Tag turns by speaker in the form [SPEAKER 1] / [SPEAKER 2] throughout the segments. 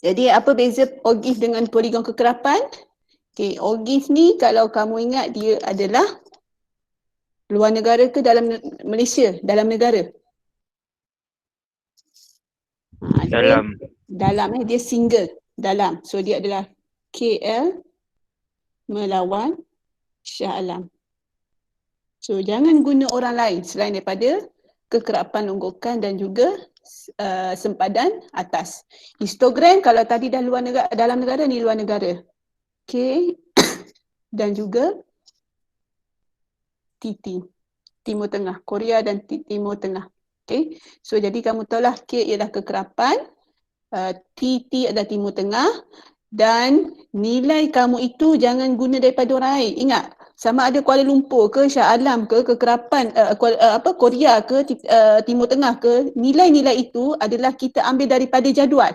[SPEAKER 1] Jadi apa beza OGIF dengan poligon kekerapan? Okay, OGIF ni kalau kamu ingat dia adalah luar negara ke dalam Malaysia, dalam negara? Dalam dia single, dalam. So dia adalah KL melawan Shah Alam. So jangan guna orang lain selain daripada kekerapan longgokan dan juga sempadan atas. Histogram kalau tadi dah luar negara, dalam negara ni luar negara. K dan juga TT, Timur Tengah, Korea dan Timur Tengah. Okay. So jadi kamu tahulah K ialah kekerapan, TT adalah Timur Tengah dan nilai kamu itu jangan guna daripada orang lain. Ingat, sama ada Kuala Lumpur ke, Shah Alam ke, kekerapan Korea ke, Timur Tengah ke, nilai-nilai itu adalah kita ambil daripada jadual.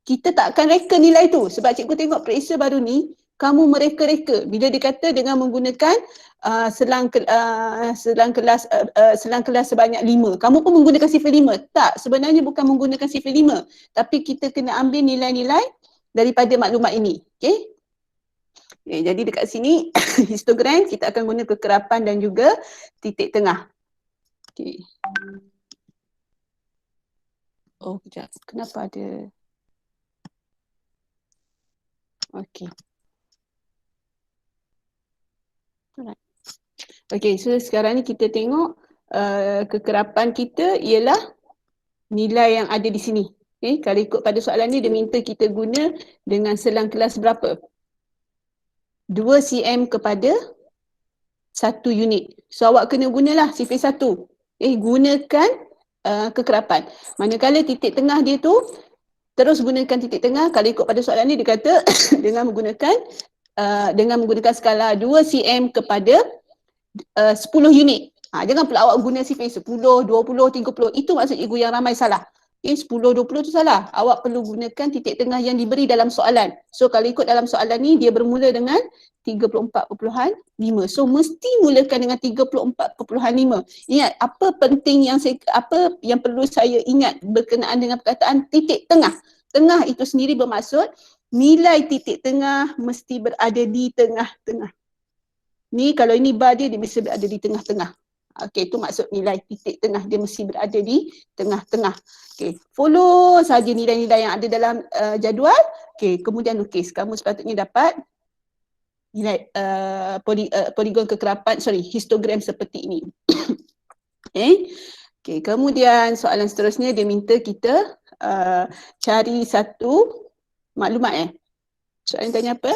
[SPEAKER 1] Kita tak akan reka nilai tu sebab cikgu tengok periksa baru ni kamu mereka-reka bila dikata dengan menggunakan selang kelas sebanyak 5. Kamu pun menggunakan sifar 5. Tak, sebenarnya bukan menggunakan sifar 5 tapi kita kena ambil nilai-nilai daripada maklumat ini. Okey. Okay, jadi dekat sini histogram kita akan guna kekerapan dan juga titik tengah. Okey. Oh, kejap. Kenapa ada? Okey. Okey, so sekarang ni kita tengok kekerapan kita ialah nilai yang ada di sini. Okay, kalau ikut pada soalan ni dia minta kita guna dengan selang kelas berapa? 2 cm kepada 1 unit. So awak kena gunalah sifar 1. Gunakan kekerapan. Manakala titik tengah dia tu terus gunakan titik tengah. Kalau ikut pada soalan ni dia kata dengan menggunakan skala 2 cm kepada 10 unit. Jangan pula awak guna sifar 10, 20, 30. Itu maksud cikgu yang ramai salah. 10, 20 tu salah. Awak perlu gunakan titik tengah yang diberi dalam soalan. So kalau ikut dalam soalan ni dia bermula dengan 34.5. So mesti mulakan dengan 34.5. Ingat apa yang perlu saya ingat berkenaan dengan perkataan titik tengah. Tengah itu sendiri bermaksud nilai titik tengah mesti berada di tengah-tengah. Ni kalau ini bar dia mesti berada di tengah-tengah. Okey, itu maksud nilai titik tengah dia mesti berada di tengah-tengah. Okey, follow saja nilai-nilai yang ada dalam jadual. Okey, kemudian lukis. Kamu sepatutnya dapat nilai poligon kekerapan, histogram seperti ini. Okey, kemudian soalan seterusnya dia minta kita cari satu maklumat. Soalan tanya apa?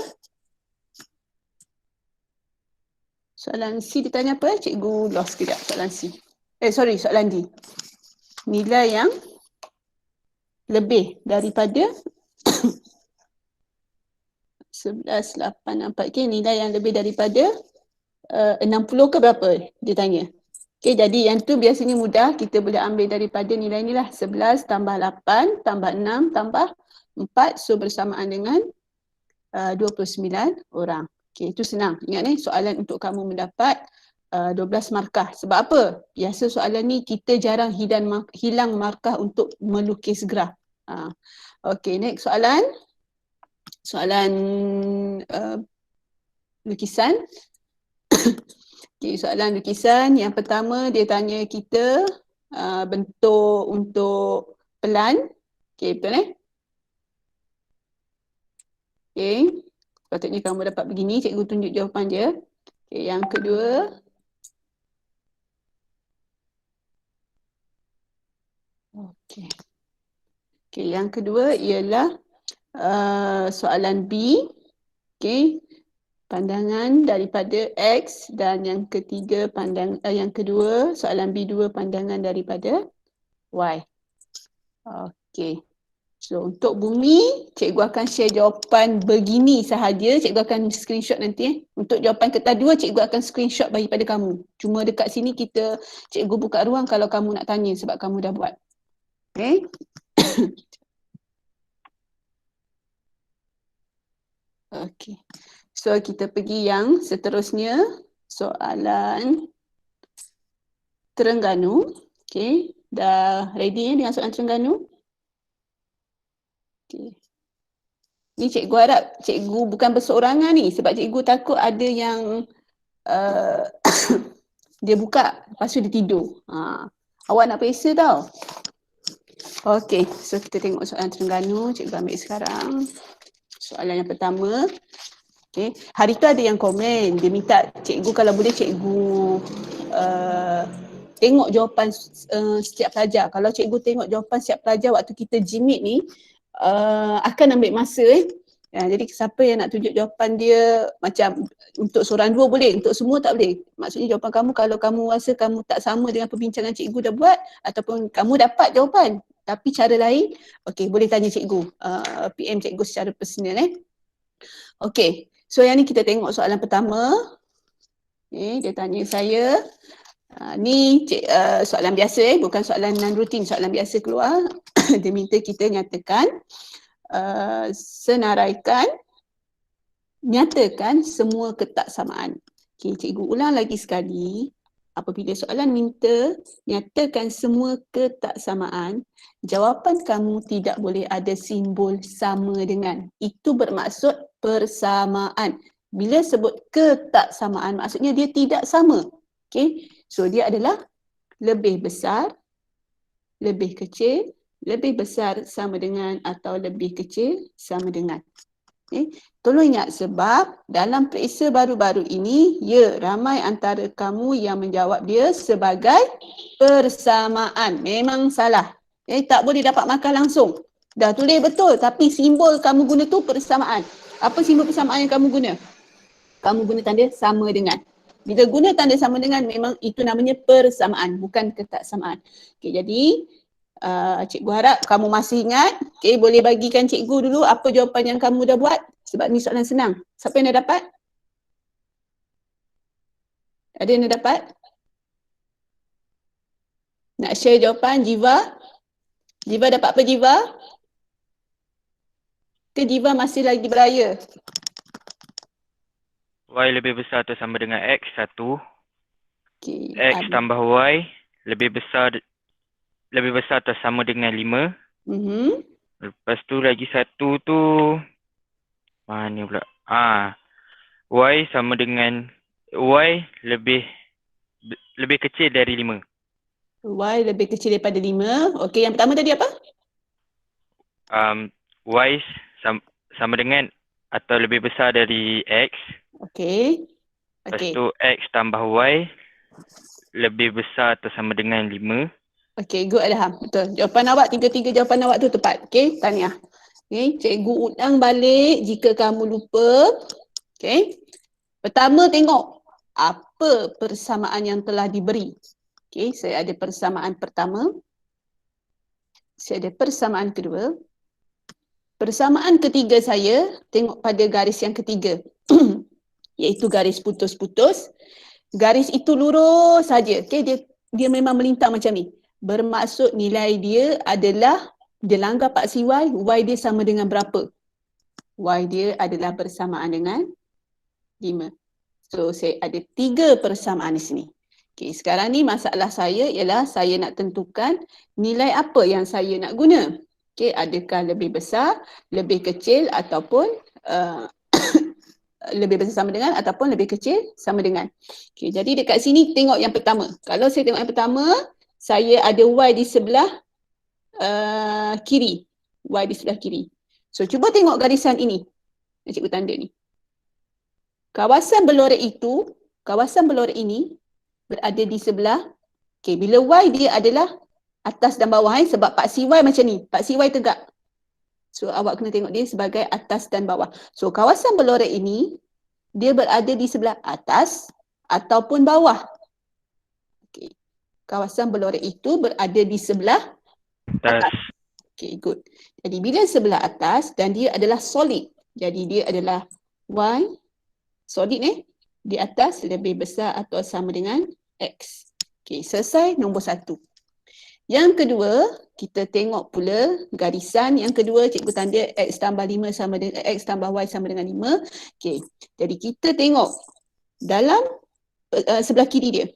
[SPEAKER 1] Soalan C ditanya apa? Cikgu lost kejap soalan C. Soalan D. Nilai yang lebih daripada 11.864. Okay, nilai yang lebih daripada 60 ke berapa? Dia tanya. Okay, jadi yang tu biasanya mudah. Kita boleh ambil daripada nilai ni lah. 11 tambah 8 tambah 6 tambah 4. So bersamaan dengan 29 orang. Okay, itu senang. Ingat ni soalan untuk kamu mendapat 12 markah. Sebab apa? Biasa soalan ni kita jarang hilang markah untuk melukis graf. Okay, next soalan. Soalan lukisan. Okay, soalan lukisan. Yang pertama dia tanya kita bentuk untuk pelan. Okay, betul eh? Okay, sepatutnya kamu dapat begini. Cikgu tunjuk jawapan dia. Okay, yang kedua. Okay. Okay, yang kedua ialah soalan B. Okay, pandangan daripada X dan yang ketiga yang kedua soalan B2 pandangan daripada Y. Okay. So untuk bumi, cikgu akan share jawapan begini sahaja. Cikgu akan screenshot nanti. Untuk jawapan kertas 2, cikgu akan screenshot bagi pada kamu. Cuma dekat sini cikgu buka ruang kalau kamu nak tanya sebab kamu dah buat. Okay. Okay. So kita pergi yang seterusnya. Soalan Terengganu. Okay. Dah ready dengan soalan Terengganu? Okay. Ni cikgu harap cikgu bukan berseorangan ni sebab cikgu takut ada yang dia buka lepas tu dia tidur. Awak nak periksa tau. Okey, so kita tengok soalan Terengganu, cikgu ambil sekarang. Soalan yang pertama. Okay. Hari tu ada yang komen, dia minta cikgu kalau boleh cikgu tengok jawapan setiap pelajar. Kalau cikgu tengok jawapan setiap pelajar waktu kita jimit ni, akan ambil masa jadi siapa yang nak tunjuk jawapan dia, macam untuk seorang dua boleh, untuk semua tak boleh. Maksudnya jawapan kamu kalau kamu rasa kamu tak sama dengan perbincangan cikgu dah buat, ataupun kamu dapat jawapan tapi cara lain, okey boleh tanya cikgu, PM cikgu secara personal Okey, so yang ni kita tengok soalan pertama. Dia tanya saya, ni soalan biasa bukan soalan non-rutin, soalan biasa keluar. Dia minta kita nyatakan, senaraikan, nyatakan semua ketaksamaan. Okey, cikgu ulang lagi sekali. Apabila soalan minta nyatakan semua ketaksamaan, jawapan kamu tidak boleh ada simbol sama dengan. Itu bermaksud persamaan. Bila sebut ketaksamaan, maksudnya dia tidak sama. Okay? So dia adalah lebih besar, lebih kecil, lebih besar sama dengan atau lebih kecil sama dengan. Okay? Tolong ingat sebab dalam periksa baru-baru ini, ya ramai antara kamu yang menjawab dia sebagai persamaan. Memang salah. Tak boleh dapat markah langsung. Dah tulis betul tapi simbol kamu guna tu persamaan. Apa simbol persamaan yang kamu guna? Kamu guna tanda sama dengan. Bila guna tanda sama dengan memang itu namanya persamaan, bukan ketaksamaan. Okay, jadi cikgu harap kamu masih ingat. Okay, boleh bagikan cikgu dulu apa jawapan yang kamu dah buat. Sebab ni soalan senang. Siapa yang dah dapat? Ada yang dah dapat? Nak share jawapan Jiva? Jiva dapat apa Jiva? Ke Jiva masih lagi beraya?
[SPEAKER 2] Y lebih besar atau sama dengan X, 1.
[SPEAKER 1] Okay,
[SPEAKER 2] X tambah Y lebih besar atau sama dengan 5. Lepas tu lagi satu tu, mana pula? Y sama dengan, Y lebih kecil dari 5.
[SPEAKER 1] Y lebih kecil daripada 5. Okey, yang pertama tadi apa?
[SPEAKER 2] Y sama dengan atau lebih besar dari X.
[SPEAKER 1] Okey.
[SPEAKER 2] Lepas tu X tambah Y lebih besar atau sama dengan 5.
[SPEAKER 1] Okey, good Ilham. Betul. Jawapan awak, tiga-tiga jawapan awak tu tepat. Okey, tahniah. Okey, cikgu ulang balik jika kamu lupa. Okey. Pertama tengok apa persamaan yang telah diberi. Okey, saya ada persamaan pertama. Saya ada persamaan kedua. Persamaan ketiga saya, tengok pada garis yang ketiga. Iaitu garis putus-putus. Garis itu lurus saja. Okay, dia memang melintang macam ni. Bermaksud nilai dia adalah, dia langgar paksi Y dia sama dengan berapa? Y dia adalah bersamaan dengan 5. So, saya ada 3 persamaan di sini. Okay, sekarang ni masalah saya ialah saya nak tentukan nilai apa yang saya nak guna. Okay, adakah lebih besar, lebih kecil ataupun lebih besar sama dengan ataupun lebih kecil sama dengan. Okay, jadi dekat sini tengok yang pertama. Kalau saya tengok yang pertama, saya ada Y di sebelah kiri. Y di sebelah kiri. So, cuba tengok garisan ini. Yang cikgu tanda ni. Kawasan berlorek ini berada di sebelah, okay, bila Y dia adalah atas dan bawah sebab paksi Y macam ni. Paksi Y tegak. So, awak kena tengok dia sebagai atas dan bawah. So, kawasan berlorek ini, dia berada di sebelah atas ataupun bawah. Okay. Kawasan berlorek itu berada di sebelah atas. Okay, good. Jadi, bila sebelah atas dan dia adalah solid. Jadi, dia adalah Y, solid di atas lebih besar atau sama dengan X. Okay, selesai nombor 1. Yang kedua, kita tengok pula garisan yang kedua, cikgu tanda X tambah 5 sama dengan X tambah Y sama dengan 5. Okay, jadi kita tengok dalam sebelah kiri dia.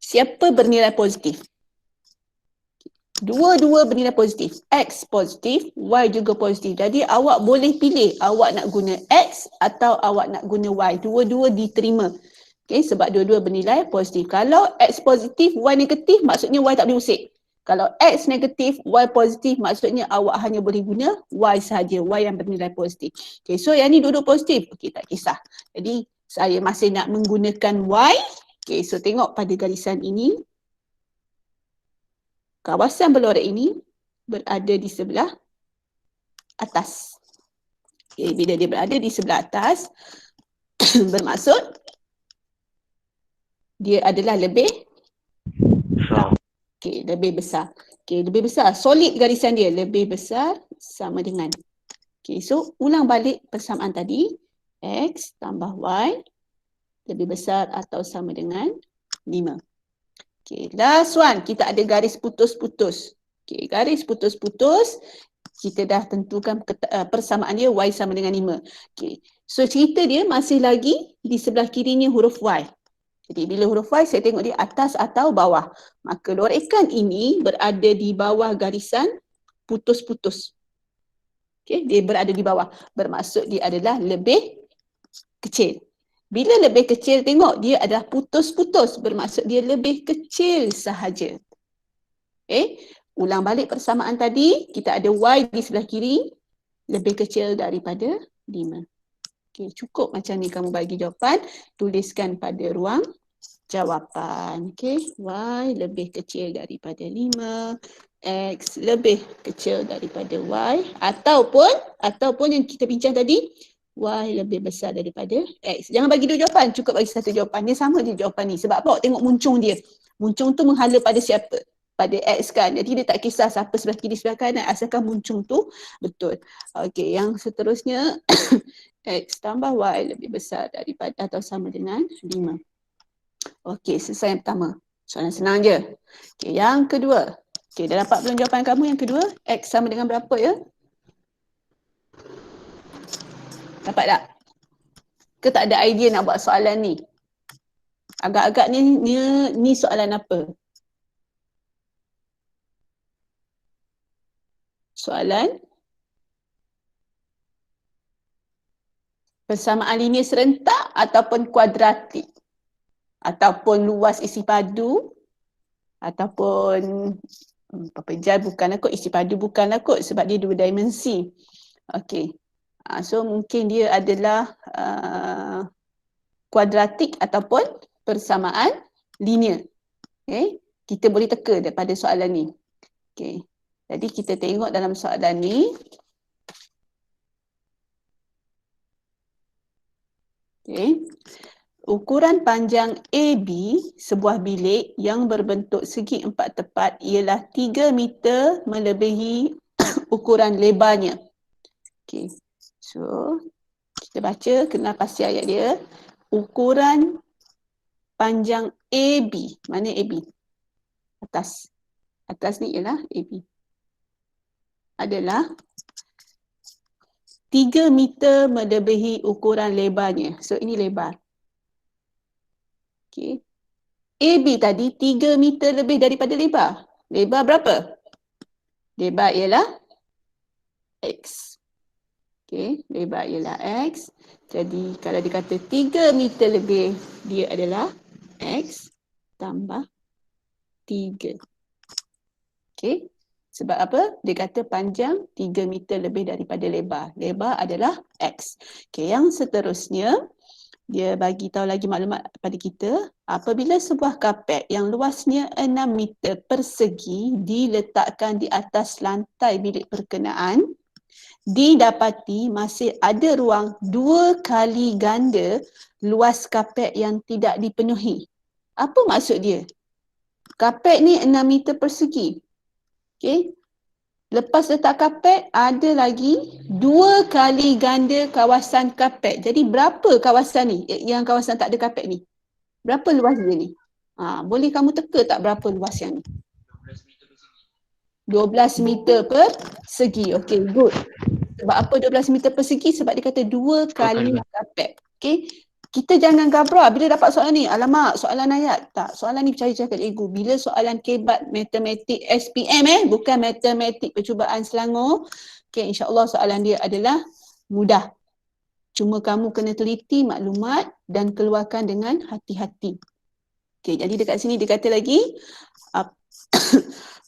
[SPEAKER 1] Siapa bernilai positif? Dua-dua bernilai positif. X positif, Y juga positif. Jadi awak boleh pilih awak nak guna X atau awak nak guna Y. Dua-dua diterima. Okay, sebab dua-dua bernilai positif. Kalau X positif, Y negatif, maksudnya Y tak boleh usik. Kalau X negatif, Y positif, maksudnya awak hanya boleh guna Y sahaja. Y yang bernilai positif. Okay, so yang ni dua-dua positif. Okay, tak kisah. Jadi saya masih nak menggunakan Y. Okay, so tengok pada garisan ini. Kawasan berlorek ini berada di sebelah atas. Okay, bila dia berada di sebelah atas, bermaksud dia adalah lebih
[SPEAKER 2] So,
[SPEAKER 1] okay, lebih besar. Okay, lebih besar. Solid garisan dia. Lebih besar sama dengan. Okay, so ulang balik persamaan tadi. X tambah Y lebih besar atau sama dengan 5. Okay, last one. Kita ada garis putus-putus. Okay, garis putus-putus. Kita dah tentukan persamaan dia Y sama dengan 5. Okay, so cerita dia masih lagi di sebelah kirinya huruf Y. Jadi bila huruf Y saya tengok dia atas atau bawah. Maka lorekan ini berada di bawah garisan putus-putus. Okay, dia berada di bawah. Bermaksud dia adalah lebih kecil. Bila lebih kecil, tengok dia adalah putus-putus. Bermaksud dia lebih kecil sahaja. Okay. Ulang balik persamaan tadi. Kita ada Y di sebelah kiri. Lebih kecil daripada 5. Okay, cukup macam ni kamu bagi jawapan. Tuliskan pada ruang jawapan. Okay. Y lebih kecil daripada 5. X lebih kecil daripada Y. Ataupun yang kita bincang tadi. Y lebih besar daripada X. Jangan bagi dua jawapan, cukup bagi satu jawapan. Dia sama je jawapan ni. Sebab apa? Tengok muncung dia. Muncung tu menghala pada siapa? Pada X kan. Jadi dia tak kisah siapa sebelah kiri, sebelah kanan. Asalkan muncung tu betul. Okey, yang seterusnya. X tambah Y lebih besar daripada atau sama dengan 5. Okey, selesai yang pertama. Soalan senang je. Okey, yang kedua. Okey, dah dapat belum jawapan kamu yang kedua? X sama dengan berapa ya? Dapat tak? Ke tak ada idea nak buat soalan ni? Agak-agak ni soalan apa? Soalan persamaan linear serentak ataupun kuadratik? Ataupun luas isi padu? Ataupun pepejal bukanlah kot, isi padu bukanlah kot sebab dia dua dimensi. Okey. So mungkin dia adalah kuadratik ataupun persamaan linear. Okay. Kita boleh teka daripada soalan ni. Okay. Jadi kita tengok dalam soalan ni. Okay. Ukuran panjang AB sebuah bilik yang berbentuk segi empat tepat ialah 3 meter melebihi ukuran lebarnya. Okay. So, kita baca kenal pasti ayat dia. Ukuran panjang AB. Mana AB? Atas. Atas ni ialah AB. Adalah 3 meter melebihi ukuran lebarnya. So, ini lebar. Okay. AB tadi 3 meter lebih daripada lebar. Lebar berapa? Lebar ialah X. Okay, lebar ialah X. Jadi kalau dikata 3 meter lebih, dia adalah X tambah 3. Okay, sebab apa? Dia kata panjang 3 meter lebih daripada lebar. Lebar adalah X. Okay, yang seterusnya, dia bagi tahu lagi maklumat kepada kita. Apabila sebuah kapet yang luasnya 6 meter persegi diletakkan di atas lantai bilik berkenaan, didapati masih ada ruang 2 kali ganda luas kapet yang tidak dipenuhi. Apa maksud dia? Kapet ni 6 meter persegi. Okay. Lepas letak kapet, ada lagi 2 kali ganda kawasan kapet. Jadi berapa kawasan ni? Yang kawasan tak ada kapet ni? Berapa luas dia ni? Boleh kamu teka tak berapa luas yang ni? 12 meter persegi. Okay, good. Sebab apa 12 meter persegi? Sebab dia kata 2 kali kapet. Okay. kita jangan gabra bila dapat soalan ni. Alamak, soalan ayat. Tak, soalan ni percaya cakap cikgu. Bila soalan kebat matematik SPM bukan matematik percubaan Selangor. Okay, insyaAllah soalan dia adalah mudah. Cuma kamu kena teliti maklumat dan keluarkan dengan hati-hati. Okay, jadi dekat sini dia kata lagi,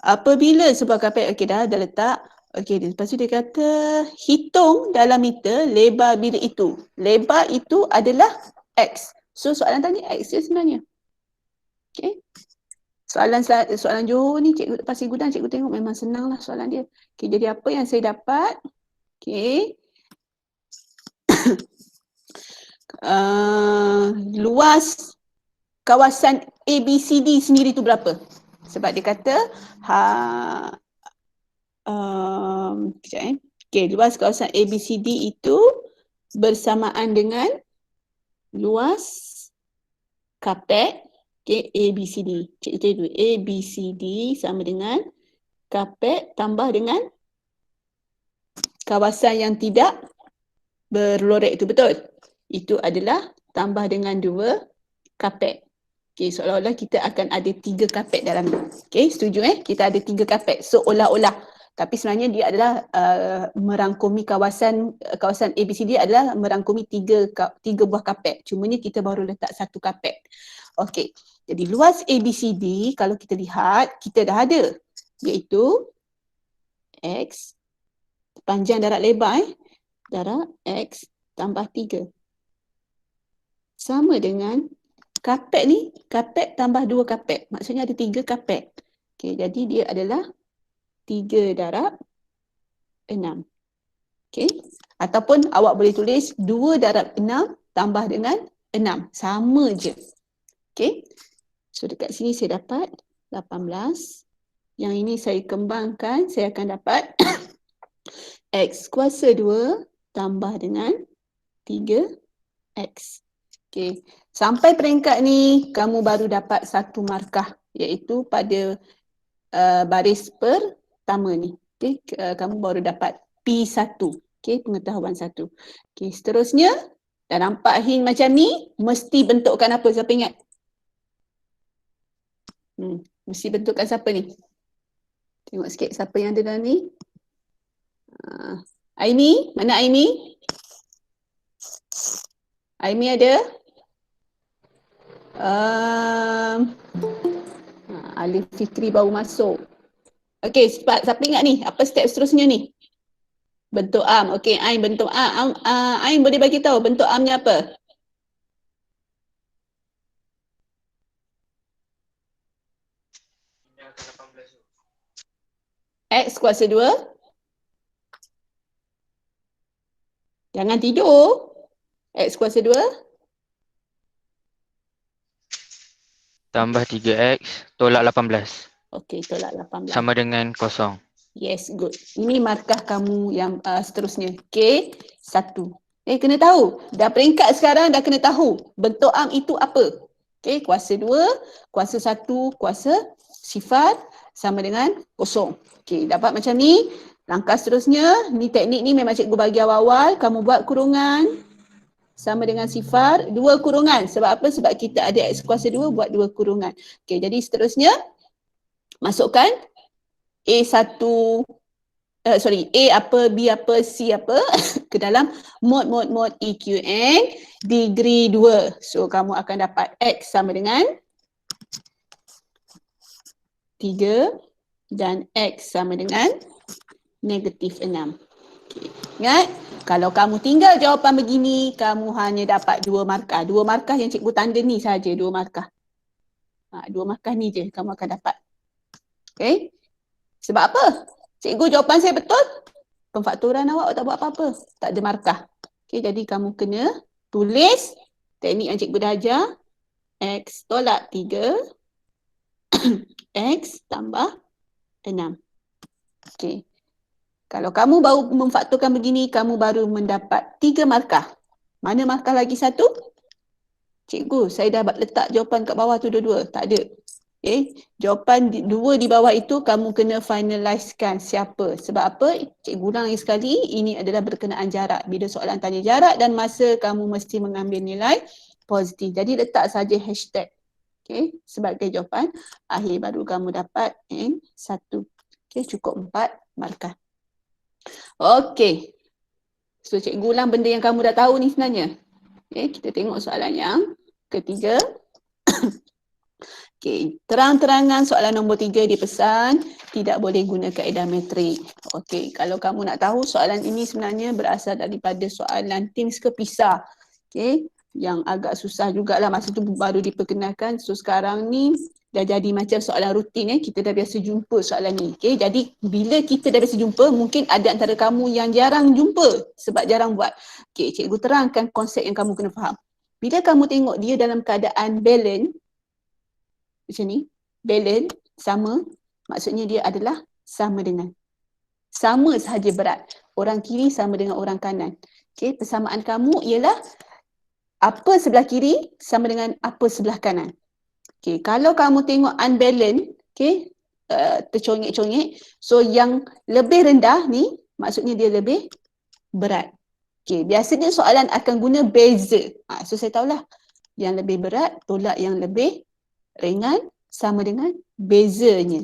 [SPEAKER 1] apabila sebuah kapal, okay dah letak. Okay, lepas tu dia kata, hitung dalam meter lebar bilik itu. Lebar itu adalah X. So soalan tanya X je sebenarnya. Okay. Soalan Johor ni, cikgu Pasir Gudang, cikgu tengok memang senang lah soalan dia. Okay, jadi apa yang saya dapat? Okay. Luas kawasan ABCD sendiri tu berapa? Sebab dia kata okay, luas kawasan ABCD itu bersamaan dengan luas kapet, okay, ABCD. Cikgu ABCD sama dengan kapet tambah dengan kawasan yang tidak berlorek itu, betul? Itu adalah tambah dengan 2 kapet. Okay, seolah-olah kita akan ada 3 kapet dalam tu. Okay, setuju Kita ada 3 kapet. Seolah-olah. Tapi sebenarnya dia adalah merangkumi kawasan ABCD adalah merangkumi 3 buah kapet. Cumanya kita baru letak 1 kapet. Okay, jadi luas ABCD kalau kita lihat, kita dah ada. Iaitu X, panjang darat lebar darat X tambah 3. Sama dengan kapet ni, kapet tambah 2 kapet. Maksudnya ada 3 kapet. Okay, jadi dia adalah 3 darab 6. Okay. Ataupun awak boleh tulis 2 darab 6 tambah dengan 6. Sama je. Okay. So dekat sini saya dapat 18. Yang ini saya kembangkan, saya akan dapat X kuasa 2 tambah dengan 3X. Okay. Sampai peringkat ni, kamu baru dapat 1 markah. Iaitu pada baris pertama ni. Okay. Kamu baru dapat P1. Okay. Pengetahuan 1. Okay. Seterusnya, dah nampak hint macam ni, mesti bentukkan apa? Siapa ingat? Mesti bentukkan siapa ni? Tengok sikit siapa yang ada dalam ni. Aimi, mana Aimi? Aimi ada? Alif Fikri baru masuk. Okey, siapa ingat ni? Apa step seterusnya ni? Bentuk am. Okey, Aim bentuk am. Aim boleh bagi tahu bentuk amnya apa? X kuasa 2. Jangan tidur. X kuasa 2.
[SPEAKER 2] Tambah 3X tolak 18.
[SPEAKER 1] Okey, tolak 18.
[SPEAKER 2] Sama dengan 0.
[SPEAKER 1] Yes, good. Ini markah kamu yang seterusnya. Okey, 1. Kena tahu. Dah peringkat sekarang dah kena tahu. Bentuk am itu apa? Okey, kuasa 2, kuasa 1, kuasa sifar sama dengan 0. Okey, dapat macam ni. Langkah seterusnya, ni teknik ni memang cikgu bagi awal-awal. Kamu buat kurungan sama dengan sifar, 2 kurungan. Sebab apa? Sebab kita ada X kuasa 2, buat 2 kurungan. Okey, jadi seterusnya, masukkan A1, A apa, B apa, C apa ke dalam mod EQN degree 2. So, kamu akan dapat X sama dengan 3 dan X sama dengan negatif 6. Okay. Ingat, kalau kamu tinggal jawapan begini, kamu hanya dapat 2 markah. 2 markah yang cikgu tanda ni saja, 2 markah. 2 markah ni je kamu akan dapat. Okay. Sebab apa? Cikgu jawapan saya betul. Pemfaktoran awak tak buat apa-apa. Tak ada markah. Okay, jadi kamu kena tulis teknik yang cikgu dah ajar. X tolak 3. X tambah 6. Okay. Kalau kamu baru memfaktorkan begini, kamu baru mendapat 3 markah. Mana markah lagi 1? Cikgu, saya dah letak jawapan kat bawah tu dua-dua. Tak ada. Okay. Jawapan 2 di bawah itu kamu kena finalizekan siapa. Sebab apa? Cikgu ulang lagi sekali, ini adalah berkenaan jarak. Bila soalan tanya jarak dan masa, kamu mesti mengambil nilai positif. Jadi letak saja hashtag. Okay, sebagai jawapan akhir baru kamu dapat N1. Okay, cukup 4 markah. Okay. So cikgu ulang benda yang kamu dah tahu ni sebenarnya. Okay, kita tengok soalan yang ketiga. Okay, terang-terangan soalan nombor 3 dipesan tidak boleh guna kaedah metrik. Okay, kalau kamu nak tahu soalan ini sebenarnya berasal daripada soalan TIMSS ke PISA. Okay, yang agak susah jugalah masa tu baru diperkenalkan. So sekarang ni dah jadi macam soalan rutin kita dah biasa jumpa soalan ni. Okay, jadi bila kita dah biasa jumpa, mungkin ada antara kamu yang jarang jumpa sebab jarang buat. Okay, cikgu terangkan konsep yang kamu kena faham. Bila kamu tengok dia dalam keadaan balance, macam ni, balance sama, maksudnya dia adalah sama dengan. Sama sahaja berat. Orang kiri sama dengan orang kanan. Okay, persamaan kamu ialah apa sebelah kiri sama dengan apa sebelah kanan. Okay, kalau kamu tengok unbalance, okay, tercongek-congek, so yang lebih rendah ni, maksudnya dia lebih berat. Okay, biasanya soalan akan guna beza. So saya tahulah, yang lebih berat tolak yang lebih ringan sama dengan bezanya.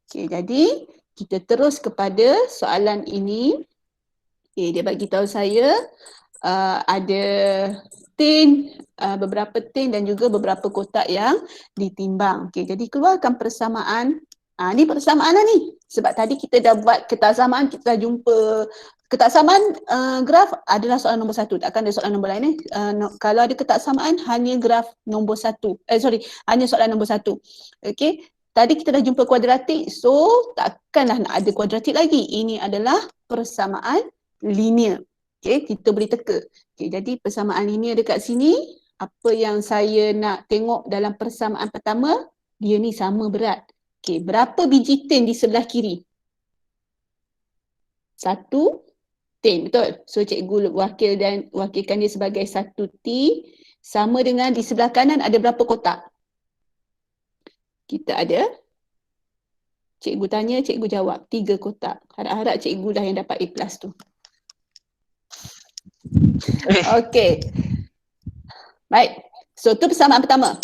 [SPEAKER 1] Okay, jadi kita terus kepada soalan ini. Okay, dia bagi tahu saya ada tin, beberapa tin dan juga beberapa kotak yang ditimbang. Okay, jadi keluarkan persamaan. Ni persamaan lah ni. Sebab tadi kita dah buat ketaksamaan, kita dah jumpa ketaksamaan graf adalah soalan nombor 1. Takkan ada soalan nombor lain kalau ada ketaksamaan hanya graf nombor 1. Hanya soalan nombor 1. Okay. Tadi kita dah jumpa kuadratik, so takkanlah nak ada kuadratik lagi. Ini adalah persamaan linear. Okay, kita boleh teka. Okay, jadi persamaan linear dekat sini, apa yang saya nak tengok dalam persamaan pertama, dia ni sama berat. Okay, berapa biji tin di sebelah kiri? 1 tin, betul? So cikgu wakilkan dia sebagai 1 T, sama dengan di sebelah kanan ada berapa kotak? Kita ada, cikgu tanya, cikgu jawab, 3 kotak. Harap-harap cikgu dah yang dapat A+ tu. Okey. Baik. So tu persamaan pertama.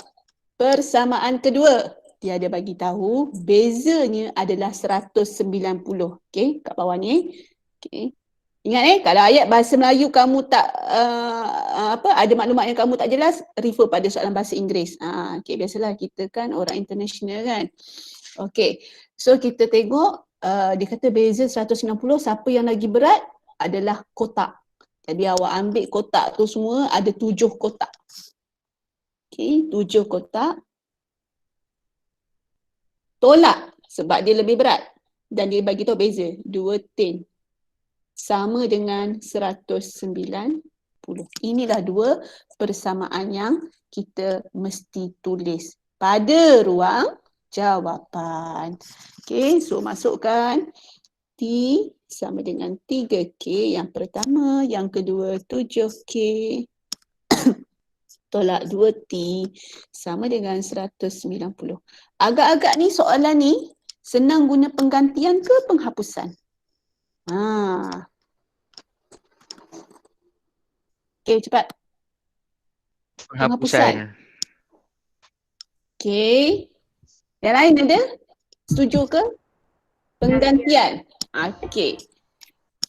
[SPEAKER 1] Persamaan kedua, dia ada bagi tahu bezanya adalah 190. Okey, kat bawah ni. Okey. Ingat kalau ayat bahasa Melayu kamu tak ada maklumat yang kamu tak jelas, refer pada soalan bahasa Inggeris. Okey, biasalah kita kan orang international kan. Okey. So kita tengok dia kata beza 190, siapa yang lagi berat adalah kotak. Jadi awak ambil kotak tu semua, ada 7 kotak. Okey, 7 kotak. Tolak sebab dia lebih berat. Dan dia bagi tahu beza, 2 tin. Sama dengan 190. Inilah 2 persamaan yang kita mesti tulis pada ruang jawapan. Okey, so masukkan T sama dengan 3K yang pertama, yang kedua 7K. Tolak 2T sama dengan 190. Agak-agak ni soalan ni senang guna penggantian ke penghapusan? Okey, cepat.
[SPEAKER 2] Penghapusan.
[SPEAKER 1] Okey. Yang lain ada? Setuju ke? Penggantian. Okey.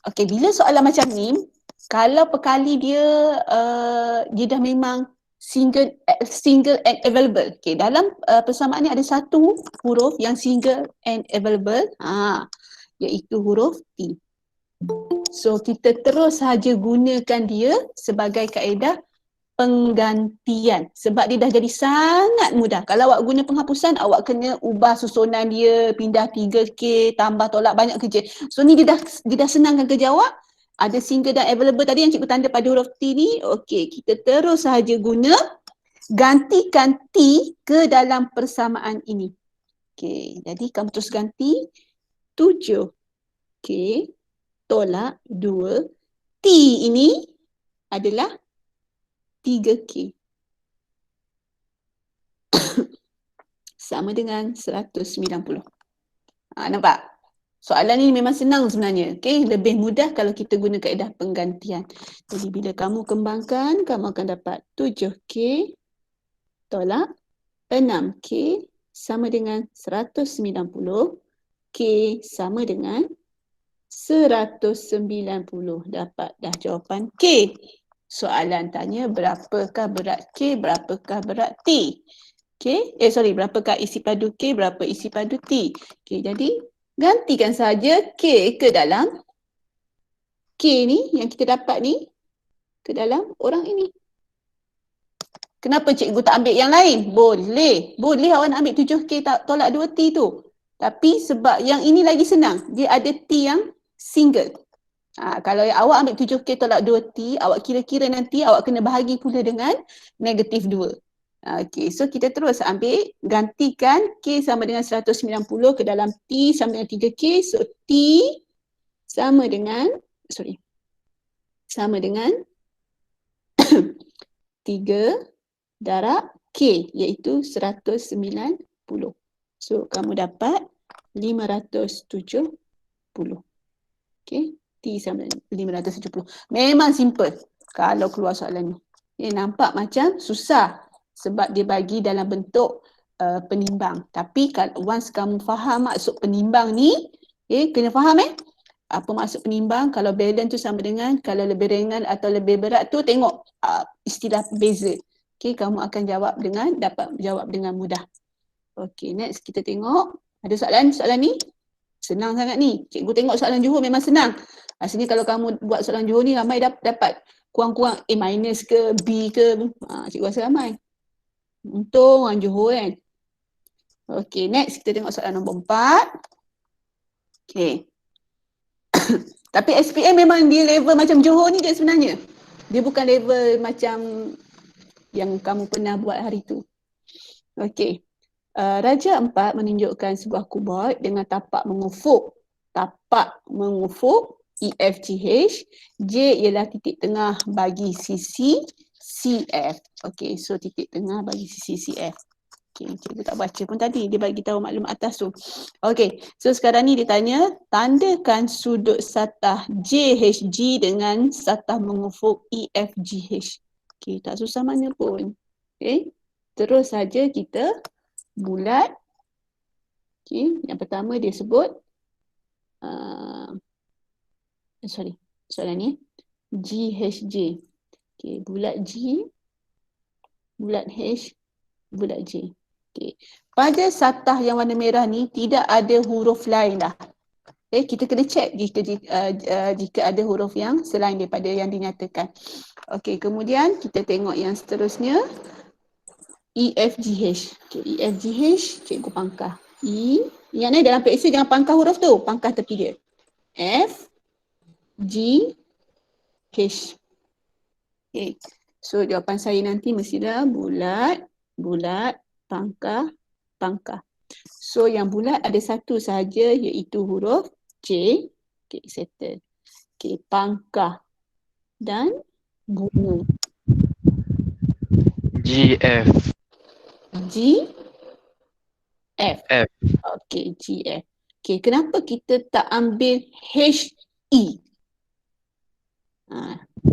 [SPEAKER 1] Okey, bila soalan macam ni, kalau perkali dia dah memang single and available. Okey, dalam persamaan ni ada satu huruf yang single and available, iaitu huruf T. So kita terus saja gunakan dia sebagai kaedah penggantian sebab dia dah jadi sangat mudah. Kalau awak guna penghapusan, awak kena ubah susunan dia, pindah 3K, tambah tolak, banyak kerja. So ni dia dah senangkan kerja awak. Ada single dan available tadi yang cikgu tanda pada huruf T ni. Okey, kita terus saja guna, gantikan T ke dalam persamaan ini. Okey, jadi kamu terus ganti 7. Okey, tolak 2. T ini adalah 3K. Sama dengan 190. Nampak? Soalan ini memang senang sebenarnya. Okay? Lebih mudah kalau kita guna kaedah penggantian. Jadi bila kamu kembangkan, kamu akan dapat 7K tolak 6K sama dengan 190. K sama dengan 190. Dapat dah jawapan K. Soalan tanya berapakah berat K, berapakah berat T. Okay, berapakah isi padu K, berapa isi padu T. Okay, jadi gantikan saja K ke dalam K ni yang kita dapat ni ke dalam orang ini. Kenapa cikgu tak ambil yang lain? Boleh. Boleh awak nak ambil 7K tolak 2T tu. Tapi sebab yang ini lagi senang. Dia ada T yang single. Kalau awak ambil 7K tolak 2T, awak kira-kira nanti awak kena bahagi pula dengan negatif 2. Okay, so kita terus ambil, gantikan K sama dengan 190 ke dalam T sama dengan 3K. So T sama dengan, sama dengan 3 darab K iaitu 190. So kamu dapat 570. Okay, T sama dengan 570. Memang simple kalau keluar soalan ni. Nampak macam susah sebab dia bagi dalam bentuk penimbang. Tapi kalau once kamu faham maksud penimbang ni, kena faham apa maksud penimbang. Kalau balance tu sama dengan, kalau lebih ringan atau lebih berat tu tengok istilah beza. Okay, kamu akan dapat jawab dengan mudah. Okay, next kita tengok. Ada soalan ni? Senang sangat ni. Cikgu tengok soalan Johor memang senang. Asalnya kalau kamu buat soalan Johor ni ramai dapat. Kurang-kurang A- ke B ke. Cikgu rasa ramai. Untung orang Johor kan. Okay, next kita tengok soalan nombor 4. Okay. Tapi SPM memang dia level macam Johor ni je sebenarnya. Dia bukan level macam yang kamu pernah buat hari tu. Okey. Raja 4 menunjukkan sebuah kubot dengan tapak mengufuk. Tapak mengufuk EFGH. J ialah titik tengah bagi sisi CF. Okey, so titik tengah bagi sisi CF. Okey, cikgu tak baca pun tadi. Dia bagi tahu maklum atas tu. Okey, so sekarang ni dia tanya, tandakan sudut satah JHG dengan satah mengufuk EFGH. Okey, tak susah mana pun. Okey, terus saja kita bulat. Okey, yang pertama dia sebut, soalan ni, GHJ. Okey, bulat G, bulat H, bulat J. Okey, pada satah yang warna merah ni tidak ada huruf lain dah. Kita kena check jika ada huruf yang selain daripada yang dinyatakan. Okey, kemudian kita tengok yang seterusnya. EFGH. Okay, EFGH, cikgu pangkah. E, ingat ni dalam PXA jangan pangkah huruf tu, pangkah tepi dia. F, G, H. Okay, so jawapan saya nanti mestilah bulat, bulat, pangkah, pangkah. So yang bulat ada satu sahaja iaitu huruf J. Okay, settle. Okay, pangkah dan bunga.
[SPEAKER 2] GF.
[SPEAKER 1] G, F.
[SPEAKER 2] F.
[SPEAKER 1] Okay, GF. Okay, kenapa kita tak ambil HE?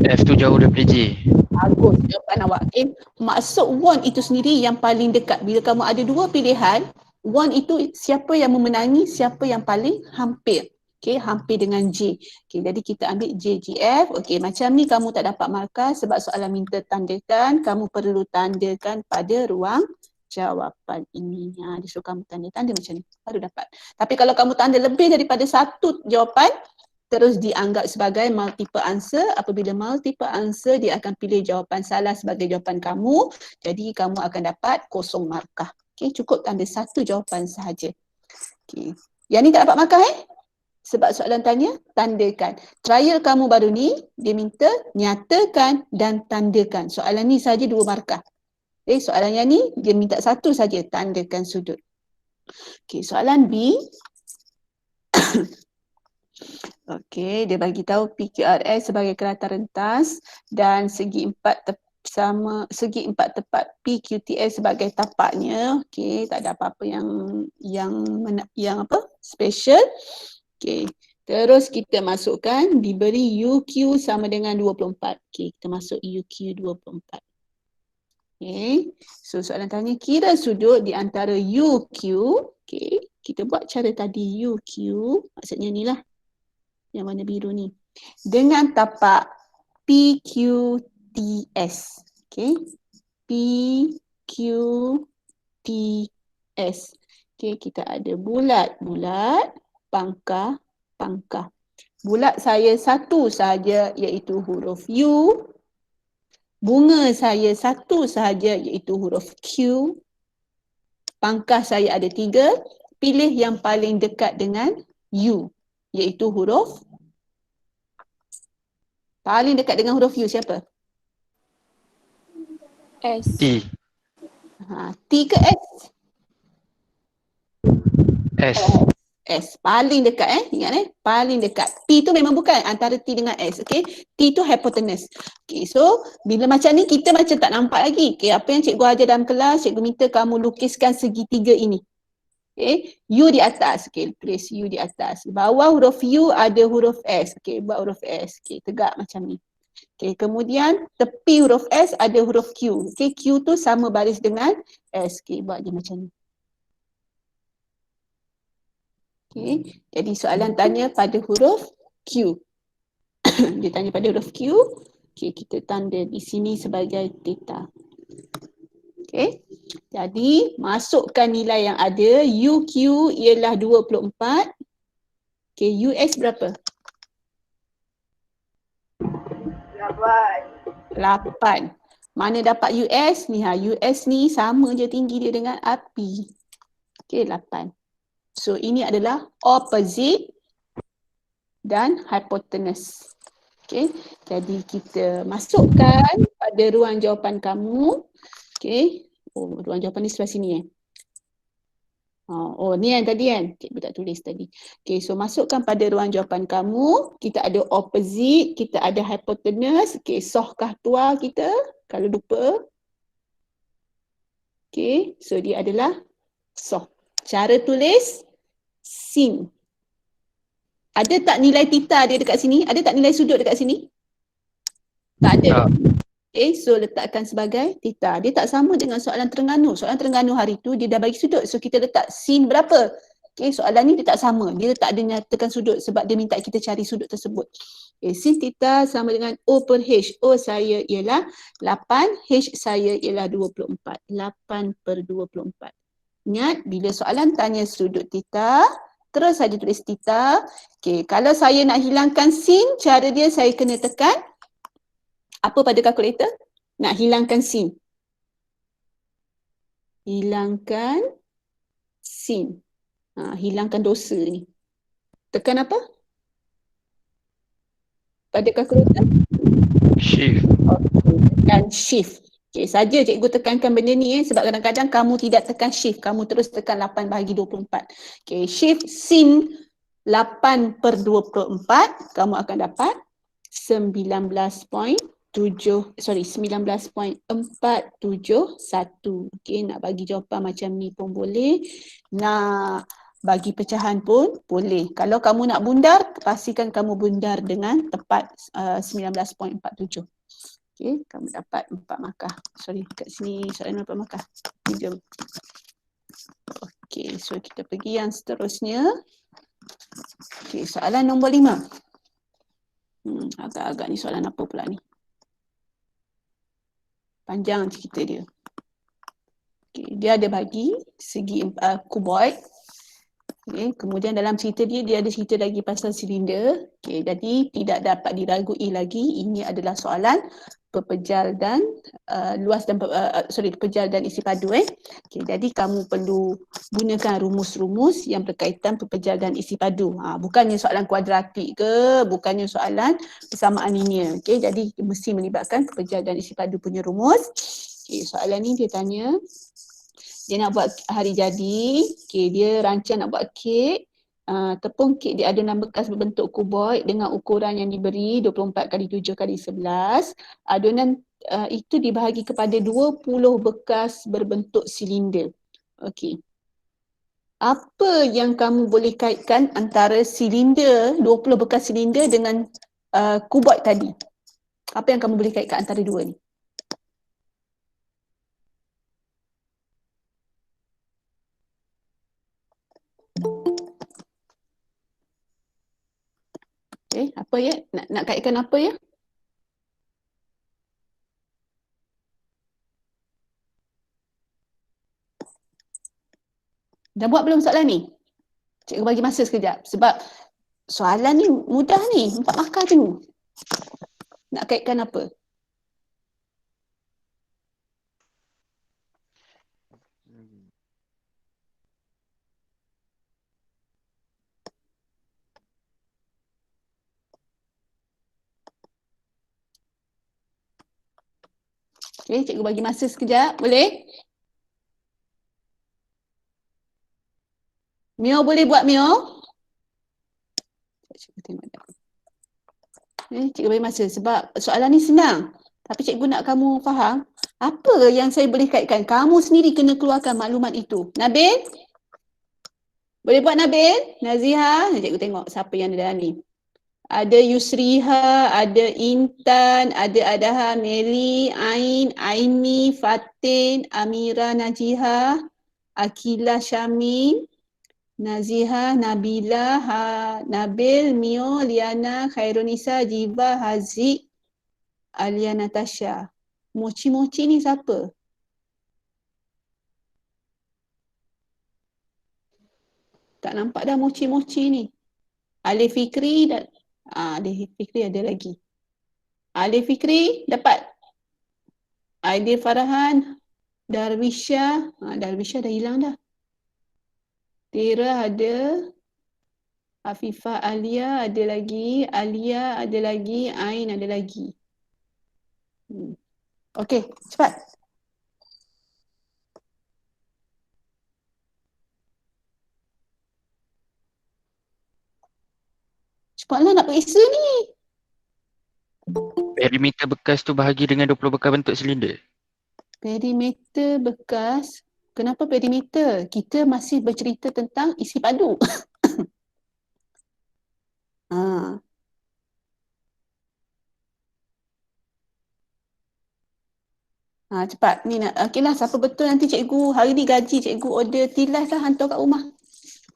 [SPEAKER 2] F tu jauh daripada J.
[SPEAKER 1] Bagus jawapan awak. Okay. Maksud one itu sendiri yang paling dekat. Bila kamu ada dua pilihan, one itu siapa yang memenangi, siapa yang paling hampir. Okay, hampir dengan J. Okay, jadi kita ambil JGF. Okay, macam ni kamu tak dapat markah sebab soalan minta tandakan. Kamu perlu tandakan pada ruang jawapan ini. Dia suruh kamu tanda macam ni. Baru dapat. Tapi kalau kamu tanda lebih daripada satu jawapan, terus dianggap sebagai multiple answer. Apabila multiple answer, dia akan pilih jawapan salah sebagai jawapan kamu. Jadi kamu akan dapat kosong markah. Okay, cukup tanda satu jawapan sahaja. Okay. Yang ni tak dapat markah sebab soalan tanya, tandakan. Trial kamu baru ni, dia minta nyatakan dan tandakan. Soalan ni sahaja 2 markah. Okay, soalan yang ni, dia minta satu saja, tandakan sudut. Okay, soalan B. Okey, dia bagi tahu PQRS sebagai kerata rentas dan segi empat tepat PQTS sebagai tapaknya. Okey, tak ada apa-apa yang special. Okey. Terus kita masukkan diberi UQ sama dengan 24. Okey, kita masuk UQ 24. Okey. So soalan tanya kira sudut di antara UQ. Okey, kita buat cara tadi UQ. Maksudnya ni lah. Yang warna biru ni. Dengan tapak PQTS. Okey. PQTS. Okey, kita ada bulat-bulat, pangkah-pangkah. Bulat saya satu sahaja iaitu huruf U. Bunga saya satu sahaja iaitu huruf Q. Pangkah saya ada 3. Pilih yang paling dekat dengan U iaitu huruf. Paling dekat dengan huruf U siapa?
[SPEAKER 3] S.
[SPEAKER 2] T.
[SPEAKER 1] T ke S?
[SPEAKER 2] S.
[SPEAKER 1] S. Paling dekat ingat paling dekat. T tu memang bukan antara T dengan S. Okay. T tu hypotenuse. Okay. So bila macam ni kita macam tak nampak lagi. Okay. Apa yang cikgu ajar dalam kelas, cikgu minta kamu lukiskan segitiga ini. Okay. U di atas. Okay. Tulis U di atas. Bawah huruf U ada huruf S. Okay. Buat huruf S. Okay. Tegak macam ni. Okay. Kemudian tepi huruf S ada huruf Q. Okay. Q tu sama baris dengan S. Okay. Buat dia macam ni. Okay. Jadi soalan tanya pada huruf Q. Dia tanya pada huruf Q. Okay, kita tanda di sini sebagai theta. Okay. Jadi masukkan nilai yang ada. UQ ialah 24. Okay, US berapa? 8. Mana dapat US ni? US ni sama je tinggi dia dengan api. Okay, 8. So ini adalah opposite dan hypotenuse. Okay, jadi kita masukkan pada ruang jawapan kamu. Okay, ruang jawapan ni sebelah sini ni yang tadi kan, cikgu tak tulis tadi. Okay, so masukkan pada ruang jawapan kamu. Kita ada opposite, kita ada hypotenuse. Okay, sohkah tua kita kalau lupa. Okay, so dia adalah soh. Cara tulis sin. Ada tak nilai theta dia dekat sini? Ada tak nilai sudut dekat sini? Tak ada. Okay, so letakkan sebagai theta. Dia tak sama dengan soalan Terengganu. Soalan Terengganu hari tu dia dah bagi sudut. So kita letak sin berapa? Okay, soalan ni dia tak sama. Dia tak ada nyatakan sudut sebab dia minta kita cari sudut tersebut. Okay, sin theta sama dengan O per H. O saya ialah 8, H saya ialah 24. 8 per 24. Ingat, bila soalan tanya sudut theta, terus saja tulis theta. Okay, kalau saya nak hilangkan sin, cara dia saya kena tekan apa pada kalkulator? Nak hilangkan sin. Hilangkan sin. Hilangkan dosa ni. Tekan apa? Pada kalkulator?
[SPEAKER 2] Shift.
[SPEAKER 1] Okay, tekan shift. Okay, saja cikgu tekankan benda ni sebab kadang-kadang kamu tidak tekan shift. Kamu terus tekan 8 bahagi 24. Okay, shift sin 8 per 24, kamu akan dapat 19.47. Okay, nak bagi jawapan macam ni pun boleh. Nak bagi pecahan pun boleh. Kalau kamu nak bundar, pastikan kamu bundar dengan tepat 19.47. Okay, kamu dapat 4 markah. Sorry, kat sini soalan 4 markah. Jom. Okay, so kita pergi yang seterusnya. Okay, soalan nombor 5. Agak-agak ni soalan apa pula ni? Panjang cerita dia. Okay, dia ada bagi segi kuboid. Okay, kemudian dalam cerita dia ada cerita lagi pasal silinder. Okay, jadi tidak dapat diragui lagi. Ini adalah soalan pepejal dan pepejal dan isi padu. Okay, jadi kamu perlu gunakan rumus-rumus yang berkaitan pepejal dan isi padu. Bukannya soalan kuadratik ke, bukannya soalan persamaan linear. Okay, jadi mesti melibatkan pepejal dan isi padu punya rumus. Okay, soalan ni dia tanya, dia nak buat hari jadi. Okay, dia rancang nak buat kek. Tepung kek di adunan bekas berbentuk kuboid dengan ukuran yang diberi 24 x 7 x 11. Adunan itu dibahagi kepada 20 bekas berbentuk silinder. Okey. Apa yang kamu boleh kaitkan antara silinder, 20 bekas silinder dengan kuboid tadi? Apa yang kamu boleh kaitkan antara dua ni? Apa ya? Nak kaitkan apa ya? Dah buat belum soalan ni? Cikgu bagi masa sekejap. Sebab soalan ni mudah ni. 4 markah je ni. Nak kaitkan apa? Cikgu bagi masa sekejap. Boleh? Mio boleh buat Mio? Cikgu tengok dah. Cikgu bagi masa sebab soalan ni senang. Tapi cikgu nak kamu faham apa yang saya boleh kaitkan. Kamu sendiri kena keluarkan maklumat itu. Nabil? Boleh buat Nabil? Naziha? Cikgu tengok siapa yang ada dalam ni. Ada Yusriha, ada Intan, ada Adaha, Meli, Ain, Aini, Fatin, Amira, Najiha, Akila, Syamin, Naziha, Nabila, Nabil, Mio, Liana, Khairunisa, Jiva, Haziq, Alia, Natasha. Mochi-mochi ni siapa? Tak nampak dah mochi-mochi ni. Alif Fikri dan Alif Fikri ada lagi. Alif Fikri dapat. Aidil Farhan, Darwisha, Darwisha dah hilang dah. Tira ada. Afifah Alia ada lagi. Alia ada lagi. Ain ada lagi. Okey, cepat. Cepatlah nak periksa ni.
[SPEAKER 2] Perimeter bekas tu bahagi dengan 20 bekas bentuk silinder.
[SPEAKER 1] Perimeter bekas. Kenapa perimeter? Kita masih bercerita tentang isi padu. Cepat. Ni nak. Okeylah, siapa betul nanti cikgu hari ni gaji cikgu order tilas lah hantar kat rumah.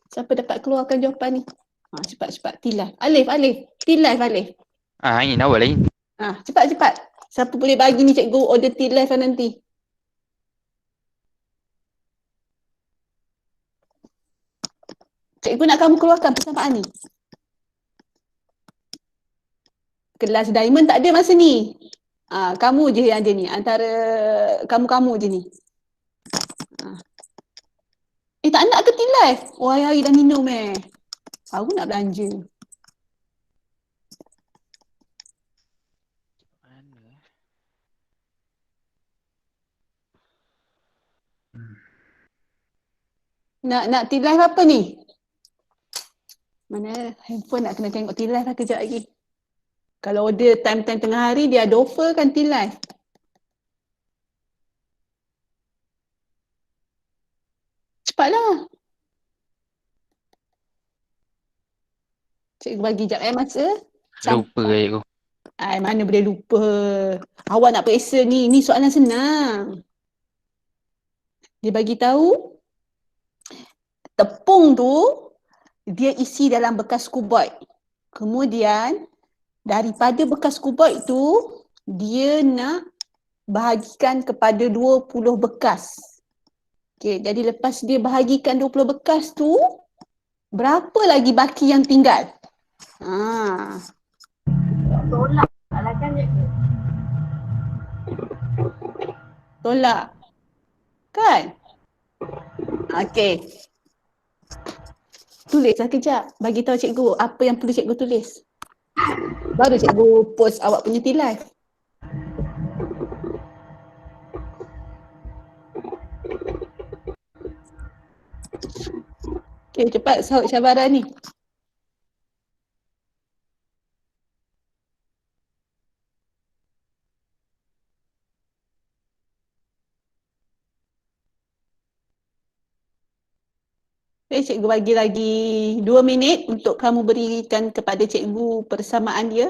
[SPEAKER 1] Siapa dapat keluarkan jawapan ni? Cepat. Tilas. Alif. Tilas Alif.
[SPEAKER 2] Ain awal Ain.
[SPEAKER 1] Cepat. Siapa boleh bagi ni cikgu order tilas lah nanti. Cikgu nak kamu keluarkan persamaan ni. Kelas diamond tak ada masa ni. Kamu je yang ada ni. Antara kamu-kamu je ni. Tak nak ke tilas? Hari-hari dah minum Baru nak belanja. Nak tilas apa ni? Mana handphone nak kena tengok tilas lah kejap lagi. Kalau order time-time tengah hari dia ada offer kan tilas. Cepatlah. Cikgu bagi jap masa.
[SPEAKER 2] Lupa cikgu.
[SPEAKER 1] Mana boleh lupa. Awak nak periksa ni. Ni soalan senang. Dia bagi tahu tepung tu dia isi dalam bekas kuboid. Kemudian daripada bekas kuboid tu dia nak bahagikan kepada 20 bekas. Okey, jadi lepas dia bahagikan 20 bekas tu, berapa lagi baki yang tinggal? Tolak lah kan cikgu. Tolak. Kan? Okey. Tulislah kejap. Bagi tahu cikgu apa yang perlu cikgu tulis. Baru cikgu post awak punya tilas. Okey, cepat Syabara ni. Cikgu bagi lagi 2 minit untuk kamu berikan kepada cikgu persamaan dia.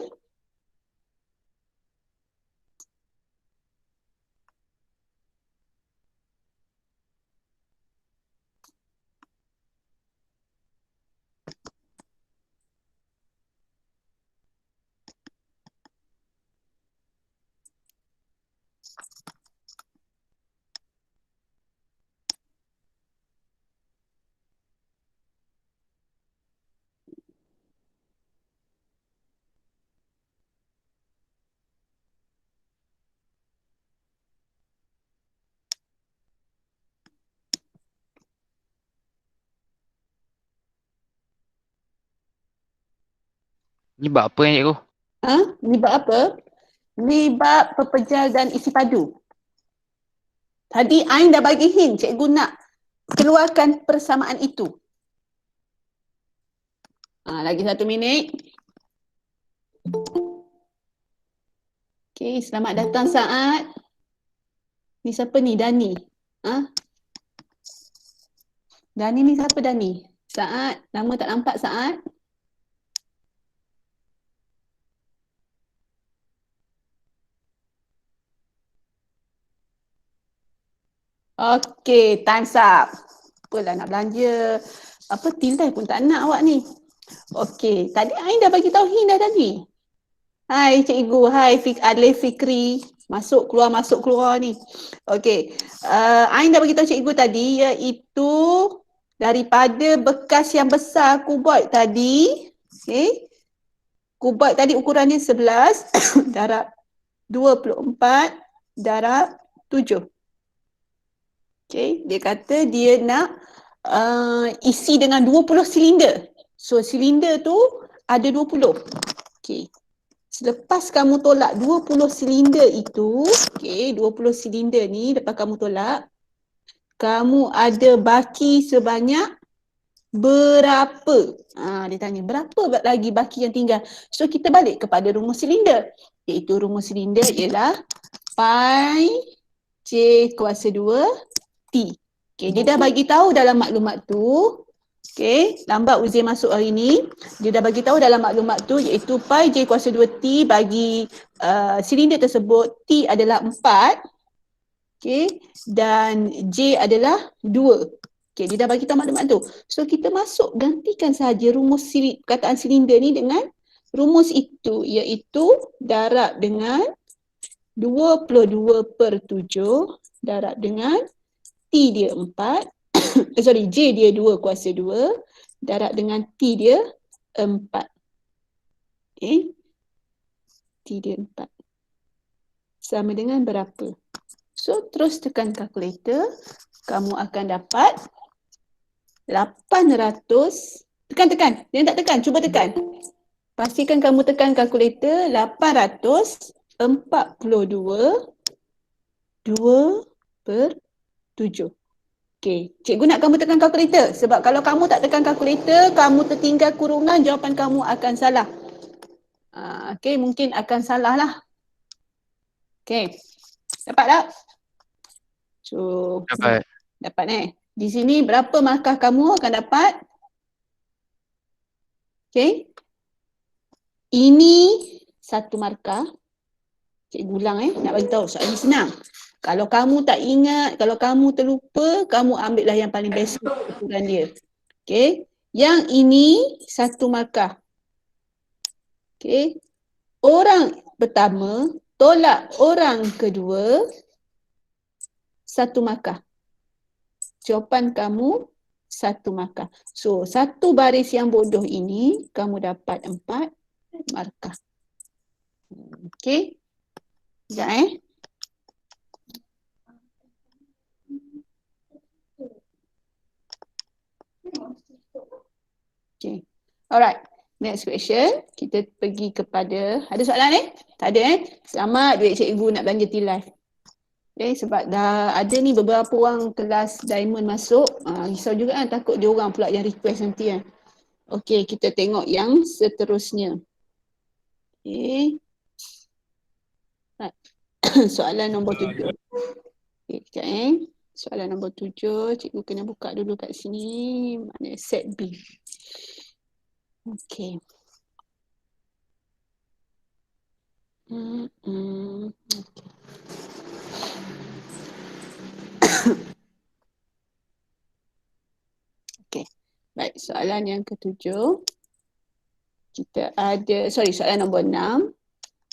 [SPEAKER 2] Ni bab apa cikgu?
[SPEAKER 1] Ni bab apa? Ni bab pepejal dan isi padu. Tadi Ain dah bagi hint, cikgu nak keluarkan persamaan itu. Lagi 1 minit. Okey, selamat datang Saad. Ni siapa ni? Dani. Dani ni siapa Dani? Saad, lama tak nampak Saad. Okey, time's up. Apalah nak belanja. Apa tilai pun tak nak awak ni. Okey, tadi Ain dah bagi tahu hint dah tadi. Hai cikgu, hai Alif Fikri. Masuk keluar ni. Okey, Ain dah bagi tahu cikgu tadi iaitu daripada bekas yang besar kuboid tadi. Okey. Kuboid tadi ukurannya 11 darab 24 darab 7. Okay, dia kata dia nak isi dengan 20 silinder. So silinder tu ada 20. Okay. Selepas kamu tolak 20 silinder itu, okay, 20 silinder ni lepas kamu tolak, kamu ada baki sebanyak berapa? Dia tanya berapa lagi baki yang tinggal. So kita balik kepada rumus silinder. Iaitu rumus silinder ialah pi J kuasa 2 T. Okay, dia dah bagi tahu dalam maklumat tu. Okay, lambat Uzair masuk hari ni. Dia dah bagi tahu dalam maklumat tu iaitu pi J kuasa 2T bagi silinder tersebut. T adalah 4. Okay, dan J adalah 2. Okay, dia dah bagi tahu maklumat tu. So kita masuk gantikan sahaja rumus perkataan silinder ni dengan rumus itu iaitu darab dengan 22/7 darab dengan T dia 4, J dia 2 kuasa 2, darab dengan T dia 4. Okay. T dia 4. Sama dengan berapa? So, terus tekan kalkulator. Kamu akan dapat 800. Tekan. Jangan tak tekan, cuba tekan. Pastikan kamu tekan kalkulator. 842 2/7. Okey, cikgu nak kamu tekan kalkulator sebab kalau kamu tak tekan kalkulator, kamu tertinggal kurungan, jawapan kamu akan salah. Okey, mungkin akan salah lah. Okey, dapat tak? So, dapat Di sini berapa markah kamu akan dapat? Okey. Ini 1 markah. Cikgu ulang nak bagi tahu soalan ni senang. Kalau kamu tak ingat, kalau kamu terlupa, kamu ambillah yang paling basic ukuran dia. Okey. Yang ini 1 markah. Okey. Orang pertama tolak orang kedua 1 markah. Jawapan kamu 1 markah. So, 1 baris yang bodoh ini kamu dapat 4 markah. Okey. Sekejap Okay. Alright. Next question. Kita pergi kepada, ada soalan Tak ada Selamat duit cikgu nak belanja tilai. Okay, sebab dah ada ni beberapa orang kelas diamond masuk. Risau juga takut dia orang pula yang request nanti Okay, kita tengok yang seterusnya. Okay. Soalan nombor 7. Okay, sekejap Soalan nombor 7, cikgu kena buka dulu kat sini. Mana set B. Okey. Okey. Baik, soalan yang ke-7. Kita ada, soalan nombor 6.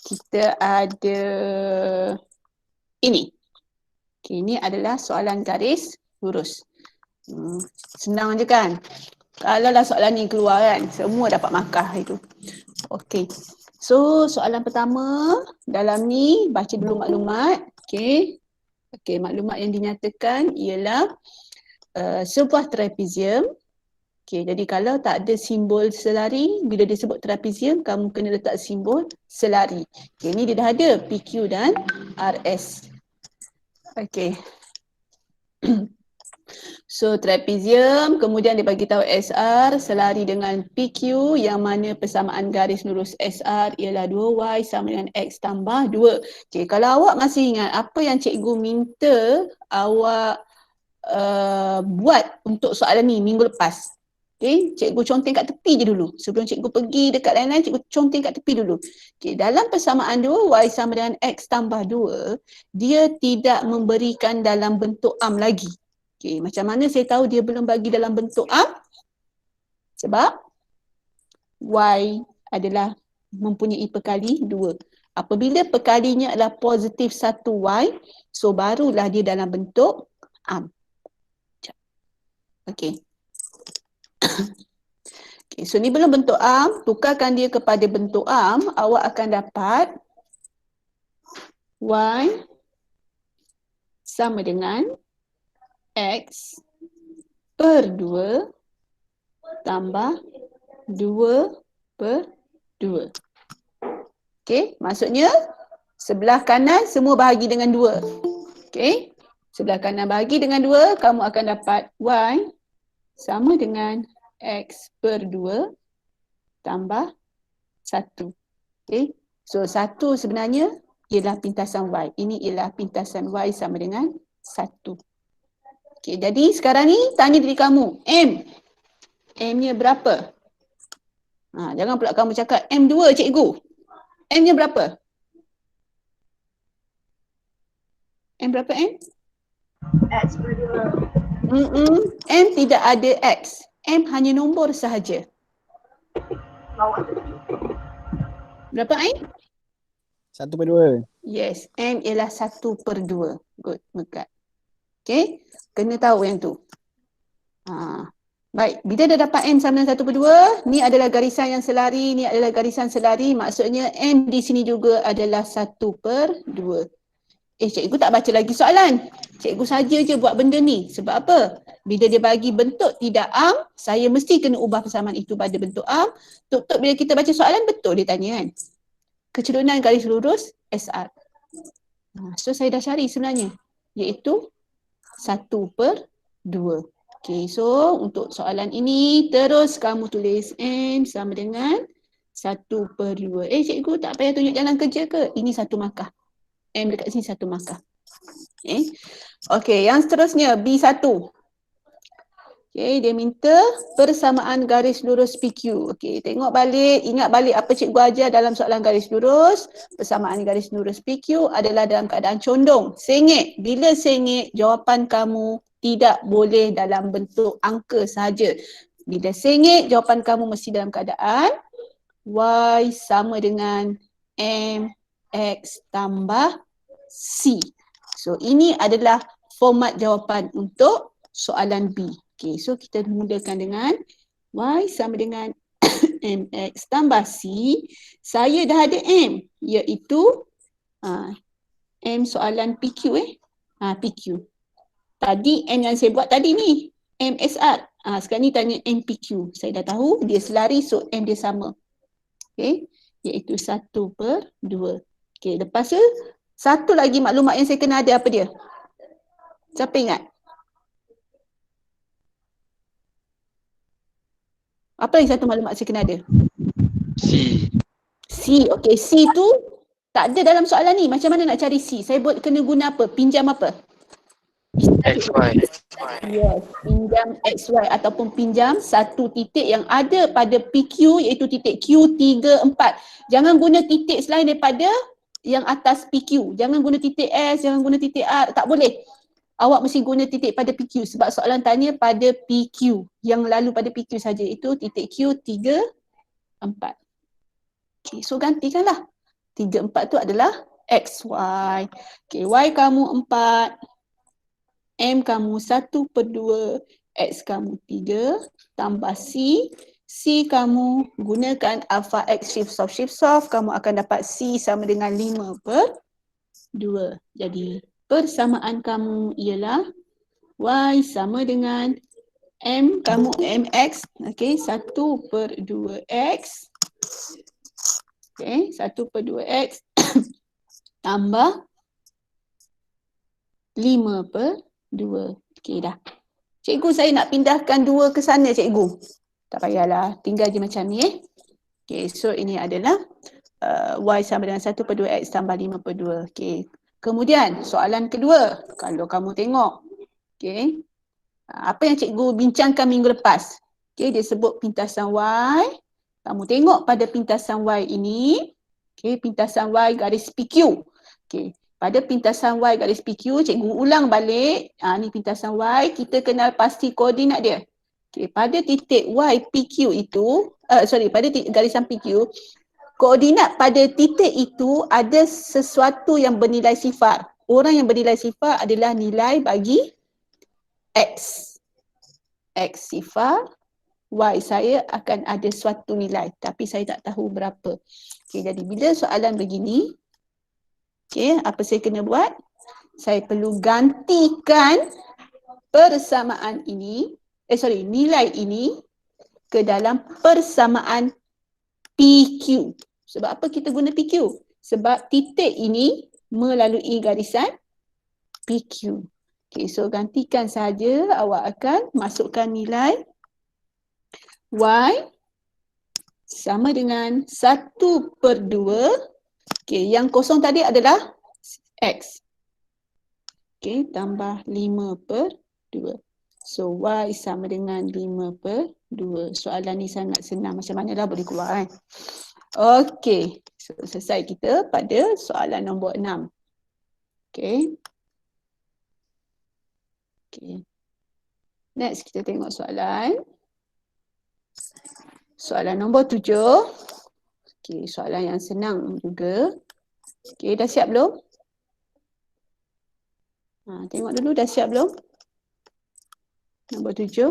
[SPEAKER 1] Kita ada ini. Okay, ini adalah soalan garis lurus. Senang je kan? Kalau lah soalan ni keluar kan, semua dapat markah itu. Okey. So, soalan pertama dalam ni baca dulu maklumat. Okey. Okey, maklumat yang dinyatakan ialah sebuah trapezium. Okey, jadi kalau tak ada simbol selari, bila disebut trapezium, kamu kena letak simbol selari. Okey, ni dia dah ada PQ dan RS. Okey. So trapezium, kemudian dia bagi tahu SR selari dengan PQ yang mana persamaan garis lurus SR ialah 2Y sama dengan X tambah 2. Okay, kalau awak masih ingat apa yang cikgu minta awak buat untuk soalan ni minggu lepas. Okay, cikgu conteng kat tepi je dulu. Sebelum cikgu pergi dekat lain-lain, cikgu conteng kat tepi dulu. Okay, dalam persamaan 2Y sama dengan X tambah 2, dia tidak memberikan dalam bentuk am lagi. Okay, macam mana saya tahu dia belum bagi dalam bentuk am? Sebab Y adalah mempunyai perkali 2. Apabila perkalinya adalah positif 1Y, so barulah dia dalam bentuk am. Okay. Okay, so ni belum bentuk am, tukarkan dia kepada bentuk am, awak akan dapat Y sama dengan X per 2 tambah 2 per 2. Okey, maksudnya sebelah kanan semua bahagi dengan 2. Okey, sebelah kanan bahagi dengan 2, kamu akan dapat Y sama dengan X per 2 tambah 1. Okey, so 1 sebenarnya ialah pintasan Y. Ini ialah pintasan Y sama dengan 1. Okey, jadi sekarang ni tanya diri kamu, M-nya berapa? Jangan pula kamu cakap M2 cikgu. M-nya berapa? M berapa M?
[SPEAKER 3] X per 2.
[SPEAKER 1] M tidak ada X. M hanya nombor sahaja. Berapa M?
[SPEAKER 4] 1 per 2.
[SPEAKER 1] Yes, M ialah 1 per 2. Good, Mekat. Okay, kena tahu yang tu. Baik, bila dah dapat M sama dengan 1 per 2, ni adalah garisan yang selari, ni adalah garisan selari, maksudnya M di sini juga adalah 1 per 2. Cikgu tak baca lagi soalan. Cikgu saja je buat benda ni. Sebab apa? Bila dia bagi bentuk tidak am, saya mesti kena ubah persamaan itu pada bentuk am. Tuk-tuk bila kita baca soalan, betul dia tanya kan? Kecerunan garis lurus SR. So saya dah cari sebenarnya. Iaitu 1 per 2. Okay, so untuk soalan ini, terus kamu tulis M sama dengan 1 per 2. Cikgu tak payah tunjuk jalan kerja ke? Ini satu markah. M dekat sini satu markah. Okay, yang seterusnya B1. Okay, dia minta persamaan garis lurus PQ. Okay, tengok balik, ingat balik apa cikgu ajar dalam soalan garis lurus. Persamaan garis lurus PQ adalah dalam keadaan condong. Sengit, bila sengit, jawapan kamu tidak boleh dalam bentuk angka sahaja. Bila sengit, jawapan kamu mesti dalam keadaan Y sama dengan MX tambah C. So ini adalah format jawapan untuk soalan B. Okay, so kita mulakan dengan Y sama dengan MX tambah C. Saya dah ada M, iaitu M soalan PQ PQ. Tadi M yang saya buat tadi ni, MSR. Sekarang ni tanya MPQ. Saya dah tahu dia selari, so M dia sama. Okay, iaitu 1 per 2. Okay, lepas tu satu lagi maklumat yang saya kena ada, apa dia? Siapa ingat? Apa lagi satu maklumat saya kena ada?
[SPEAKER 2] C.
[SPEAKER 1] C, okay. C tu tak ada dalam soalan ni. Macam mana nak cari C? Saya kena guna apa? Pinjam apa?
[SPEAKER 2] XY.
[SPEAKER 1] Yes, pinjam XY ataupun pinjam satu titik yang ada pada PQ iaitu titik Q34. Jangan guna titik selain daripada yang atas PQ. Jangan guna titik S, jangan guna titik R, tak boleh. Awak mesti guna titik pada PQ sebab soalan tanya pada PQ. Yang lalu pada PQ saja itu titik Q34. Okay, so gantikanlah. 34 tu adalah XY. Okay, Y kamu 4. M kamu 1/2, X kamu 3, tambah C. C kamu gunakan alpha X shift soft, kamu akan dapat C sama dengan 5/2. Jadi persamaan kamu ialah Y sama dengan M kamu MX, okay, 1/2X. Okay, 1/2X tambah 5/2. Okey dah. Cikgu saya nak pindahkan 2 ke sana cikgu. Tak payahlah, tinggal je macam ni Okey, so ini adalah Y sama dengan 1/2X tambah 5/2. Okey. Kemudian soalan kedua, kalau kamu tengok. Okey. Apa yang cikgu bincangkan minggu lepas. Okey, dia sebut pintasan Y. Kamu tengok pada pintasan Y ini. Okey, pintasan Y garis PQ. Okey. Pada pintasan Y garis PQ, cikgu ulang balik. Ni pintasan Y, kita kenal pasti koordinat dia. Okay, pada titik Y PQ itu, pada garisan PQ, koordinat pada titik itu ada sesuatu yang bernilai sifar. Orang yang bernilai sifar adalah nilai bagi X. X sifar, Y saya akan ada suatu nilai. Tapi saya tak tahu berapa. Okay, jadi bila soalan begini, okay, apa saya kena buat? Saya perlu gantikan persamaan ini, nilai ini ke dalam persamaan PQ. Sebab apa kita guna PQ? Sebab titik ini melalui garisan PQ. Okay, so gantikan saja, awak akan masukkan nilai Y sama dengan 1/2. Okay, yang kosong tadi adalah X. Okay, tambah 5/2. So, Y sama dengan 5/2. Soalan ni sangat senang. Macam manalah boleh keluar kan? Okay, so, selesai kita pada soalan nombor 6. Okay. Okay. Next, kita tengok soalan. Soalan nombor 7. Okay, soalan yang senang juga. Okay, dah siap belum? Tengok dulu dah siap belum? Nombor 7.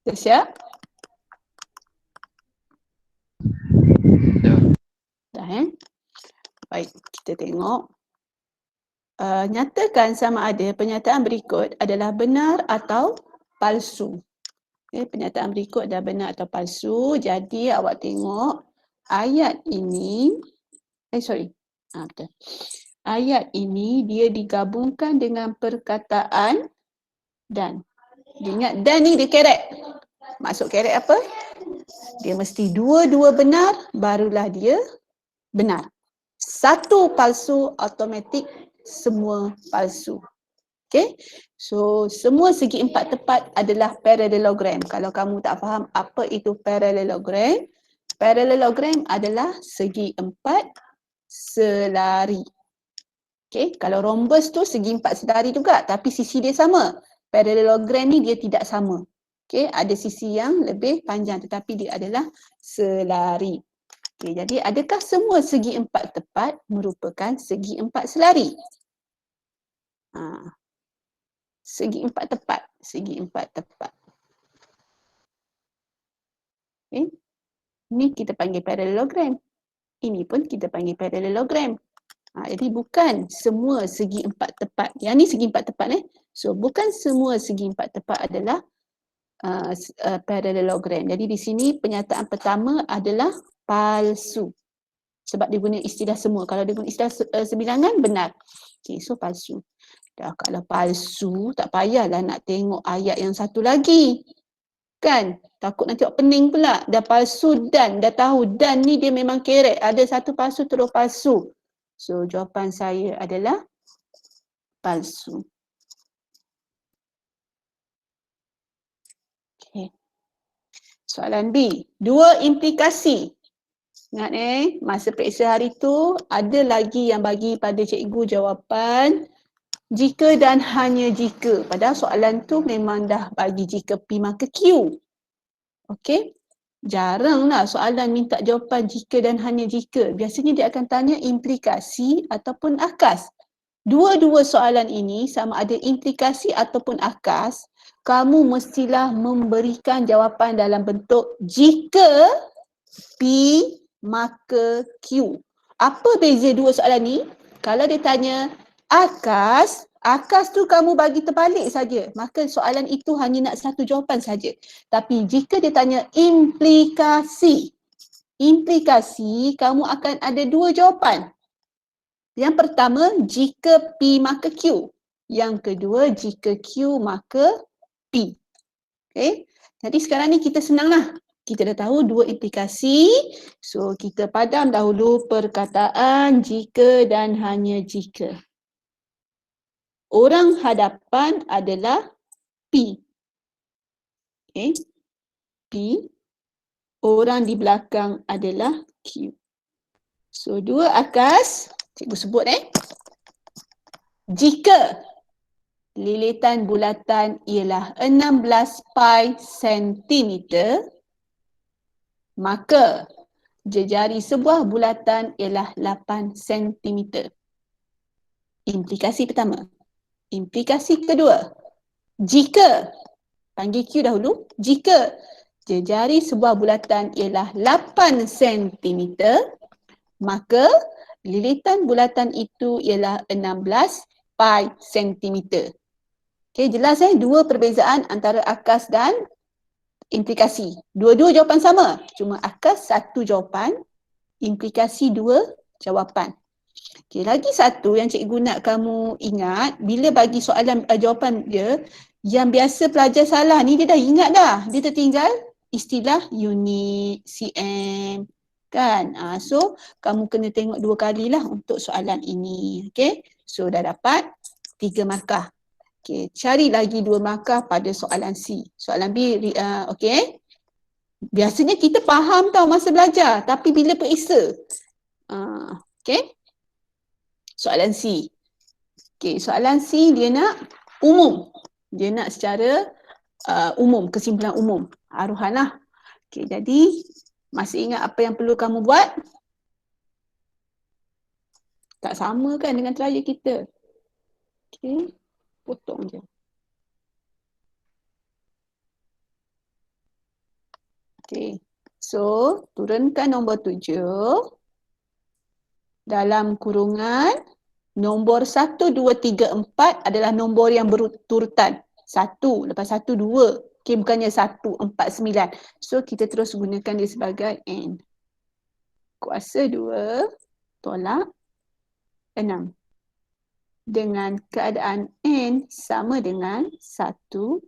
[SPEAKER 1] Dah siap? Dah Baik, kita tengok. Nyatakan sama ada pernyataan berikut adalah benar atau palsu. Okay, pernyataan berikut adalah benar atau palsu. Jadi awak tengok ayat ini, betul. Ayat ini dia digabungkan dengan perkataan dan. Dia ingat dan ni dia kerek. Maksud kerek apa? Dia mesti dua-dua benar barulah dia benar. Satu palsu, automatik semua palsu. Okay, so semua segi empat tepat adalah parallelogram. Kalau kamu tak faham apa itu parallelogram, parallelogram adalah segi empat selari. Okay, kalau rhombus tu segi empat selari juga tapi sisi dia sama. Parallelogram ni dia tidak sama. Okay, ada sisi yang lebih panjang tetapi dia adalah selari. Okay, jadi adakah semua segi empat tepat merupakan segi empat selari? Segi empat tepat. Segi empat tepat. Okay. Ini kita panggil parallelogram. Ini pun kita panggil parallelogram. Jadi bukan semua segi empat tepat. Yang ni segi empat tepat. So bukan semua segi empat tepat adalah parallelogram. Jadi di sini pernyataan pertama adalah palsu. Sebab dia guna istilah semua. Kalau dia guna istilah sebilangan, benar. Okay, so palsu. Dah kalau palsu, tak payahlah nak tengok ayat yang satu lagi. Kan? Takut nanti awak pening pula. Dah palsu dan, dah tahu dan ni dia memang kerek. Ada satu palsu terus palsu. So jawapan saya adalah palsu. Okay. Soalan B. Dua implikasi. Ingat masa periksa hari tu ada lagi yang bagi pada cikgu jawapan jika dan hanya jika. Padahal soalan tu memang dah bagi jika P maka Q. Okey. Jaranglah soalan minta jawapan jika dan hanya jika. Biasanya dia akan tanya implikasi ataupun akas. Dua-dua soalan ini sama ada implikasi ataupun akas, kamu mestilah memberikan jawapan dalam bentuk jika P maka Q. Apa beza dua soalan ni? Kalau dia tanya akas tu kamu bagi terbalik saja. Maka soalan itu hanya nak satu jawapan saja. Tapi jika dia tanya implikasi kamu akan ada dua jawapan. Yang pertama, jika P maka Q. Yang kedua, jika Q maka P. Okay. Jadi sekarang ni kita senanglah. Kita dah tahu dua implikasi. So kita padam dahulu perkataan jika dan hanya jika. Orang hadapan adalah P. Okay. P. Orang di belakang adalah Q. So dua akas. Cikgu sebut Jika lilitan bulatan ialah 16 pi sentimeter, maka jejari sebuah bulatan ialah 8 cm. Implikasi pertama. Implikasi kedua. Jika, panggil Q dahulu, jika jejari sebuah bulatan ialah 8 cm, maka lilitan bulatan itu ialah 16 pi cm. Okey, jelas dua perbezaan antara akas dan implikasi. Dua-dua jawapan sama. Cuma akas satu jawapan, implikasi dua jawapan. Okey, lagi satu yang cikgu nak kamu ingat, bila bagi soalan jawapan dia, yang biasa pelajar salah ni dia dah ingat dah. Dia tertinggal istilah unit, cm. Kan? So, kamu kena tengok dua kalilah untuk soalan ini. Okey, so dah dapat 3 markah. Okay, cari lagi 2 markah pada soalan C. Soalan B, okey. Biasanya kita faham tau masa belajar, tapi bila periksa. Okey. Soalan C. Okey, soalan C dia nak umum. Dia nak secara umum, kesimpulan umum. Aruhan lah. Okey, jadi masih ingat apa yang perlu kamu buat? Tak sama kan dengan trial kita? Okey. Potong je. Okay. So, turunkan nombor 7. Dalam kurungan, nombor 1, 2, 3, 4 adalah nombor yang berurutan. 1, lepas 1, 2. Okay, bukannya 1, 4, 9. So, kita terus gunakan dia sebagai N. Kuasa 2, tolak 6. Dengan keadaan N sama dengan 1,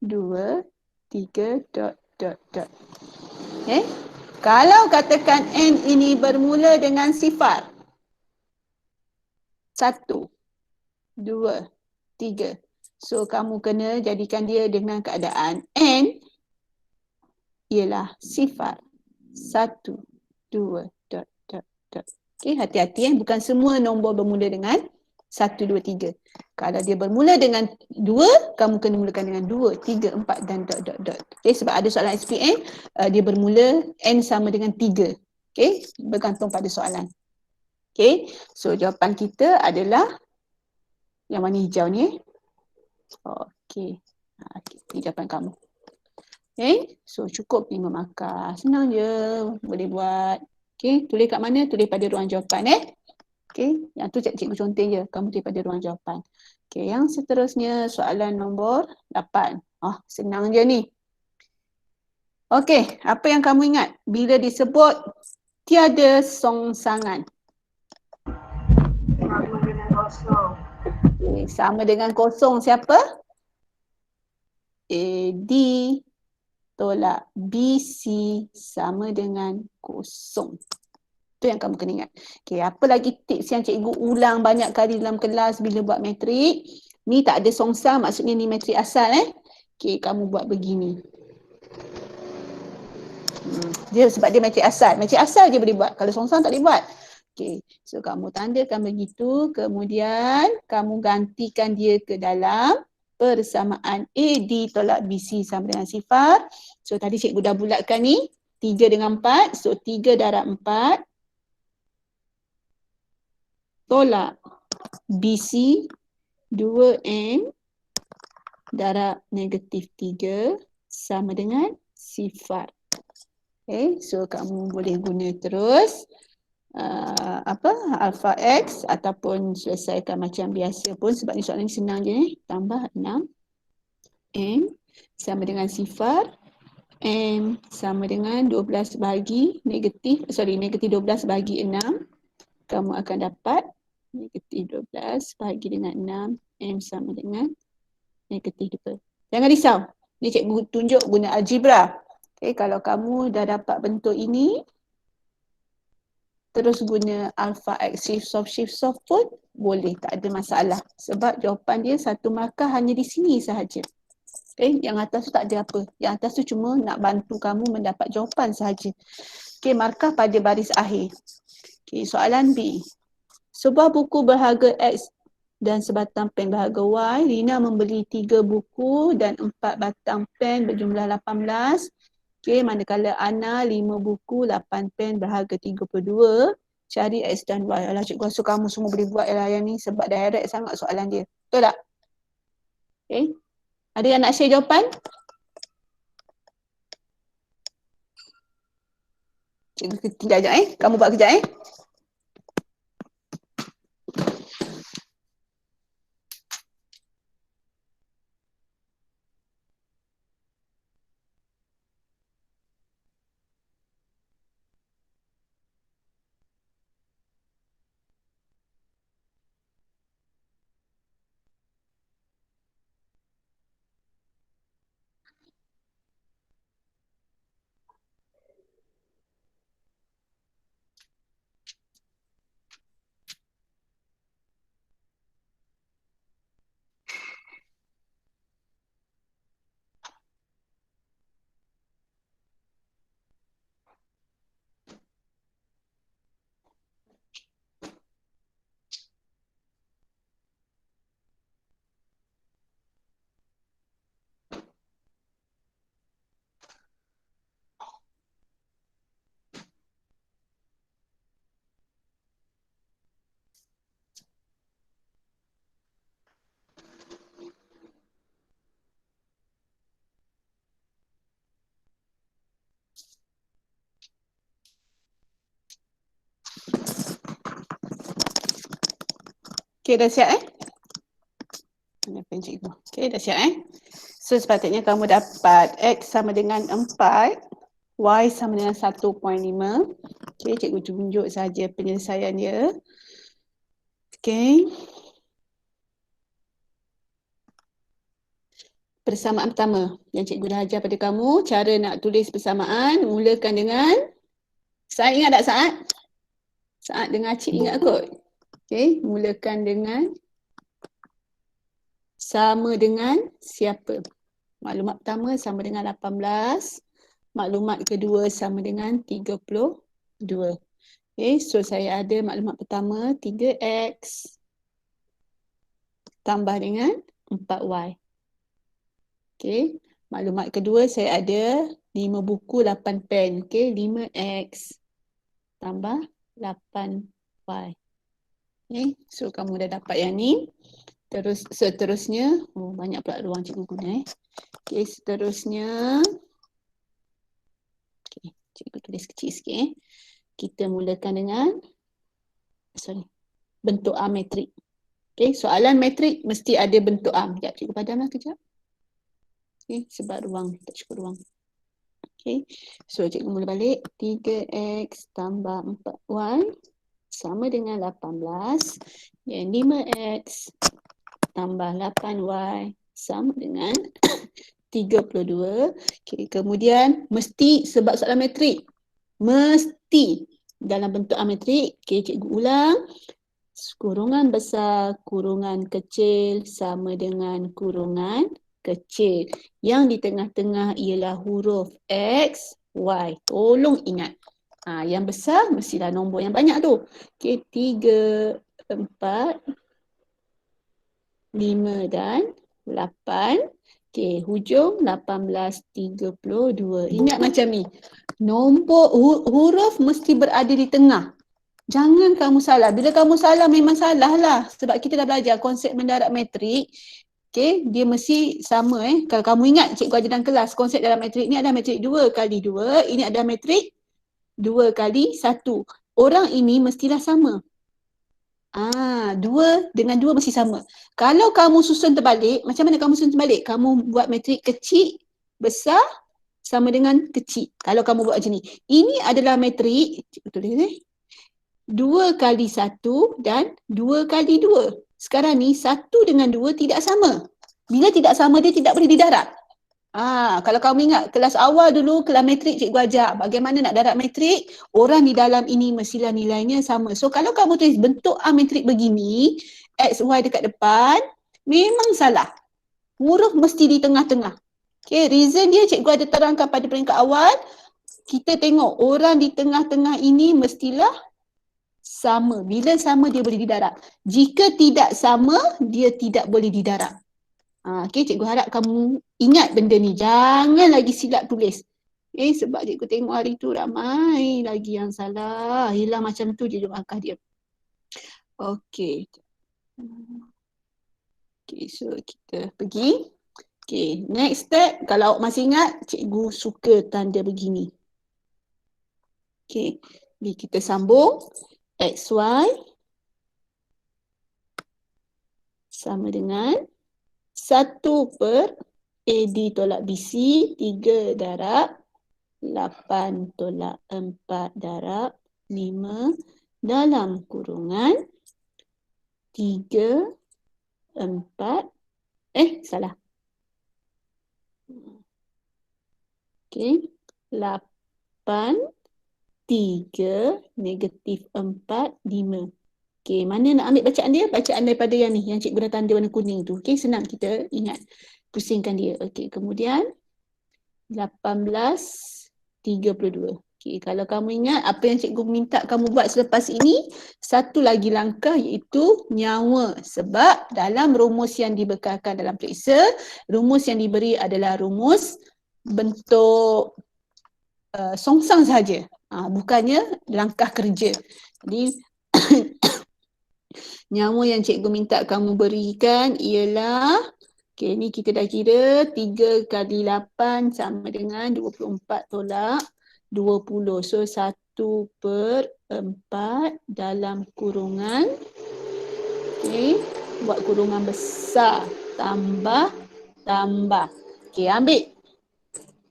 [SPEAKER 1] 2, 3, dot. Okay. Kalau katakan N ini bermula dengan sifar. 1, 2, 3. So, kamu kena jadikan dia dengan keadaan N ialah sifar. 1, 2, dot. Okay, hati-hati bukan semua nombor bermula dengan 1, 2, 3. Kalau dia bermula dengan 2, kamu kena mulakan dengan 2, 3, 4 dan dot. Okay, sebab ada soalan SPM, dia bermula N sama dengan 3. Okay, bergantung pada soalan. Okay, so jawapan kita adalah yang warna hijau ni. Okay, ini jawapan kamu. Okay, so cukup 5 markah. Senang je, boleh buat. Okay, tulis kat mana? Tulis pada ruang jawapan Okay, yang tu cikgu contoh je. Kamu tulis pada ruang jawapan. Okay, yang seterusnya soalan nombor 8. Senang je ni. Okay, apa yang kamu ingat? Bila disebut tiada songsangan.
[SPEAKER 3] Sama dengan kosong.
[SPEAKER 1] Okay, sama dengan kosong siapa? AD tolak BC sama dengan kosong. Itu yang kamu kena ingat. Okay, apa lagi tips yang cikgu ulang banyak kali dalam kelas bila buat matrik? Ni tak ada songsang, maksudnya ni matrik asal Okay, kamu buat begini. Dia sebab dia matrik asal. Matrik asal je boleh buat. Kalau songsang tak boleh buat. Okay, so kamu tandakan begitu. Kemudian kamu gantikan dia ke dalam persamaan AD tolak BC sama dengan sifar. So tadi cikgu dah bulatkan ni. 3 dengan 4. So 3 darab 4. Tolak BC 2M darab negatif 3 sama dengan sifar. Okay, so kamu boleh guna terus alpha X ataupun selesaikan macam biasa pun sebab ni soalan ni senang je tambah 6 M sama dengan sifar. M sama dengan 12 bahagi negatif 12 bahagi 6. Kamu akan dapat negatif 12 bahagi dengan 6. M sama dengan negatif 2. Jangan risau. Ni cikgu tunjuk guna algebra. Okay, kalau kamu dah dapat bentuk ini, terus guna alpha X shift soft pun boleh, tak ada masalah. Sebab jawapan dia satu markah hanya di sini sahaja. Okay, yang atas tu tak ada apa. Yang atas tu cuma nak bantu kamu mendapat jawapan sahaja. Okay, markah pada baris akhir. Okay, soalan B. Sebuah buku berharga X dan sebatang pen berharga Y. Rina membeli 3 buku dan 4 batang pen berjumlah 18. Okay, manakala Ana 5 buku, 8 pen berharga 32. Cari X dan Y. Alah, cikgu rasa kamu semua boleh buat lah yang ni sebab direct sangat soalan dia. Betul tak? Okay. Ada yang nak share jawapan? Cikgu tinggal sekejap Kamu buat kejap Okay, dah siap Mana pen cikgu? Okay, dah siap So sepatutnya kamu dapat X sama dengan 4, Y sama dengan 1.5. Okay, cikgu tunjuk saja penyelesaian dia. Okay. Persamaan pertama yang cikgu dah ajar pada kamu, cara nak tulis persamaan, mulakan dengan Saat ingat tak Saat? Saat dengar cik ingat kot. Okay, mulakan dengan sama dengan siapa? Maklumat pertama sama dengan 18. Maklumat kedua sama dengan 32. Okay, so saya ada maklumat pertama 3X tambah dengan 4Y. Okay, maklumat kedua saya ada 5 buku 8 pen. Okay, 5X tambah 8Y. Okay, so kamu dah dapat yang ni. Terus seterusnya, banyak pula ruang cikgu guna Okay, seterusnya. Okay, cikgu tulis kecil sikit Kita mulakan dengan bentuk A metrik. Okay, soalan metrik mesti ada bentuk A. Sekejap, cikgu padamlah kejap. Okay, sebab ruang, tak cukup ruang. Okay. So cikgu mula balik. 3x tambah 4y sama dengan 18. Dan 5x tambah 8y sama dengan 32. Okay. Kemudian mesti sebab soalan metrik. Mesti dalam bentuk ametrik. Okay, cikgu ulang. Kurungan besar, kurungan kecil sama dengan kurungan kecil. Yang di tengah-tengah ialah huruf X, Y. Tolong ingat. Yang besar mestilah nombor yang banyak tu. Okay, 3, 4, 5 dan 8. Okay, hujung 18, 32. Ingat macam ni. Nombor huruf mesti berada di tengah. Jangan kamu salah. Bila kamu salah memang salah lah. Sebab kita dah belajar konsep mendarat metrik. Okay, dia mesti sama Kalau kamu ingat cikgu ajar dalam kelas, konsep dalam metrik ni ada metrik 2 kali 2. Ini ada metrik 2 kali 1. Orang ini mestilah sama. 2 dengan 2 mesti sama. Kalau kamu susun terbalik, macam mana kamu susun terbalik? Kamu buat metrik kecil, besar sama dengan kecil. Kalau kamu buat macam ni. Ini adalah metrik, betul ni? 2 kali 1 dan 2 kali 2. Sekarang ni 1 dengan 2 tidak sama. Bila tidak sama dia tidak boleh didarab. Kalau kamu ingat kelas awal dulu, kelas metrik cikgu ajar bagaimana nak darab metrik, orang di dalam ini mestilah nilainya sama. So kalau kamu tulis bentuk A metrik begini, X, Y dekat depan, memang salah. Huruf mesti di tengah-tengah. Okay, reason dia cikgu ada terangkan pada peringkat awal, kita tengok orang di tengah-tengah ini mestilah sama. Bila sama dia boleh didarab. Jika tidak sama, dia tidak boleh didarab. Okay, cikgu harap kamu ingat benda ni. Jangan lagi silap tulis. Sebab cikgu tengok hari tu ramai lagi yang salah. Hilang macam tu je langkah dia. Okay. Okay, so kita pergi. Okay, next step. Kalau awak masih ingat, cikgu suka tanda begini. Okay, kita sambung. XY sama dengan 1 per AD tolak BC, 3 darab 8 tolak 4 darab 5 dalam kurungan 3, 4, salah. Okay, 8, 3, negatif 4, 5. Okay, mana nak ambil bacaan dia? Bacaan daripada yang ni, yang cikgu dah tanda warna kuning tu. Okay, senang kita ingat. Pusingkan dia. Okay, kemudian 18:32. Okay, kalau kamu ingat apa yang cikgu minta kamu buat selepas ini, satu lagi langkah iaitu nyawa. Sebab dalam rumus yang dibekalkan dalam periksa, rumus yang diberi adalah rumus bentuk songsang sahaja. Bukannya langkah kerja. Jadi nyawa yang cikgu minta kamu berikan ialah, okay, ni kita dah kira 3 kali 8 sama dengan 24 tolak 20. So 1 per 4 dalam kurungan, okay, buat kurungan besar, tambah. Okay, ambil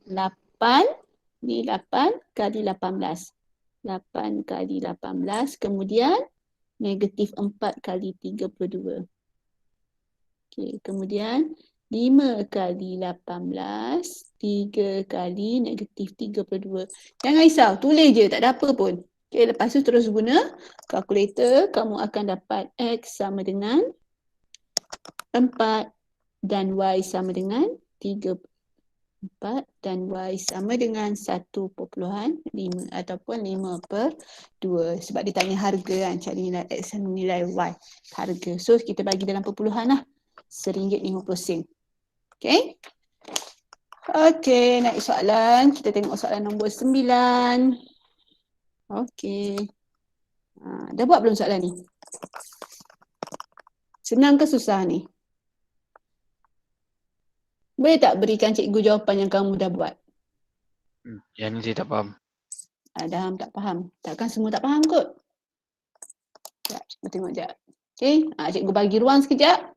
[SPEAKER 1] 8. Ni 8 kali 18. 8 kali 18. Kemudian negatif 4 kali 32. Okay, kemudian 5 kali 18. 3 kali negatif 32. Jangan risau, tulis je, tak ada apa pun. Okay, lepas tu terus guna kalkulator. Kamu akan dapat X sama dengan 4 dan Y sama dengan 3. 4 dan Y sama dengan 1.5 ataupun 5/2. Sebab dia tanya harga kan, cari nilai X dan nilai Y. Harga. So kita bagi dalam perpuluhan lah. RM1.50. Okay. Okay, next soalan. Kita tengok soalan nombor 9. Okay. Dah buat belum soalan ni? Senang ke susah ni? Boleh tak berikan cikgu jawapan yang kamu dah buat?
[SPEAKER 2] Yang ni saya tak faham.
[SPEAKER 1] Dah tak faham. Takkan semua tak faham kot? Sekejap, cikgu tengok sekejap. Okay, cikgu bagi ruang sekejap.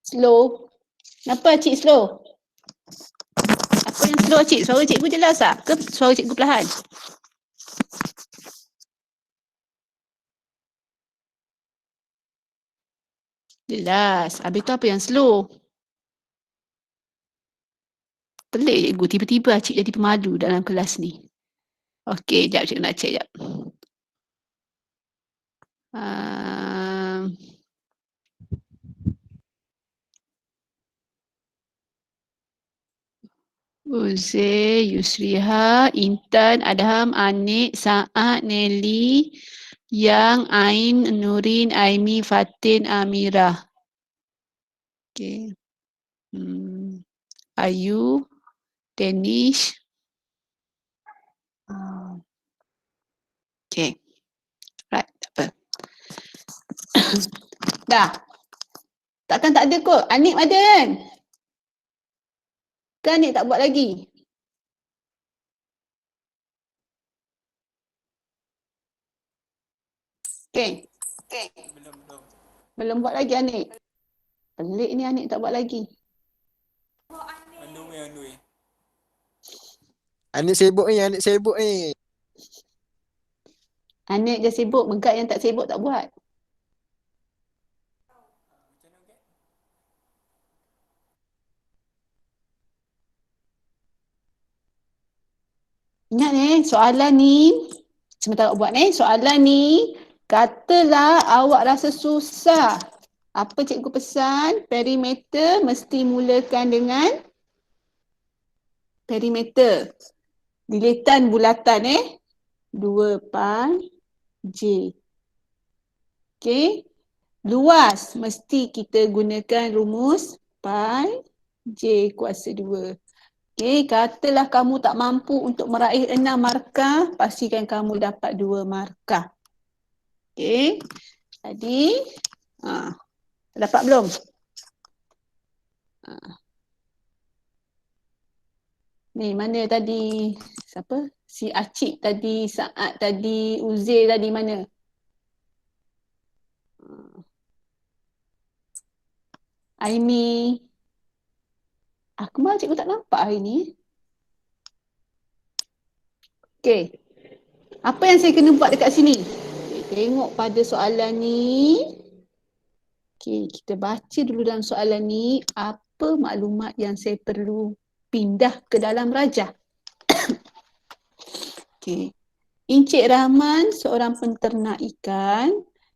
[SPEAKER 1] Slow. Kenapa cik slow? Apa yang slow? dulu Cik, suara cikgu jelas tak? Ke suara cikgu perlahan? Jelas. Habis tu apa yang slow? Pelik cikgu, tiba-tiba Cik jadi pemalu dalam kelas ni. Okey, jap cikgu nak cek jap. Uzair, Yusriha, Intan, Adham, Anik, Saad, Nelly, Yang, Ain, Nurin, Aimi, Fatin, Amirah. Okay. Ayu, Danish. Okay. Right, tak apa. Dah. Takkan tak ada kot. Anik ada kan? Kan Anik tak buat lagi? Okay. Belum buat lagi Anik. Pelik ni Anik tak buat lagi.
[SPEAKER 4] Anik sibuk ni, Anik sibuk ni.
[SPEAKER 1] Anik je sibuk, Megat yang tak sibuk tak buat. Ingat soalan ni, sebentar buat soalan ni, katalah awak rasa susah. Apa cikgu pesan? Perimeter mesti mulakan dengan perimeter. Lilitan bulatan 2 pi J. Okey. Luas mesti kita gunakan rumus pi J kuasa 2. Okey, katalah kamu tak mampu untuk meraih 6 markah, pastikan kamu dapat 2 markah. Okey. Jadi, dapat belum? Ni mana tadi? Siapa? Si Acik tadi, Saad tadi, Uzair tadi mana? Aimi. Akmal cikgu tak nampak hari ni. Okey. Apa yang saya kena buat dekat sini? Tengok pada soalan ni. Okey, kita baca dulu dalam soalan ni apa maklumat yang saya perlu pindah ke dalam rajah. Okey. Encik Rahman seorang penternak ikan.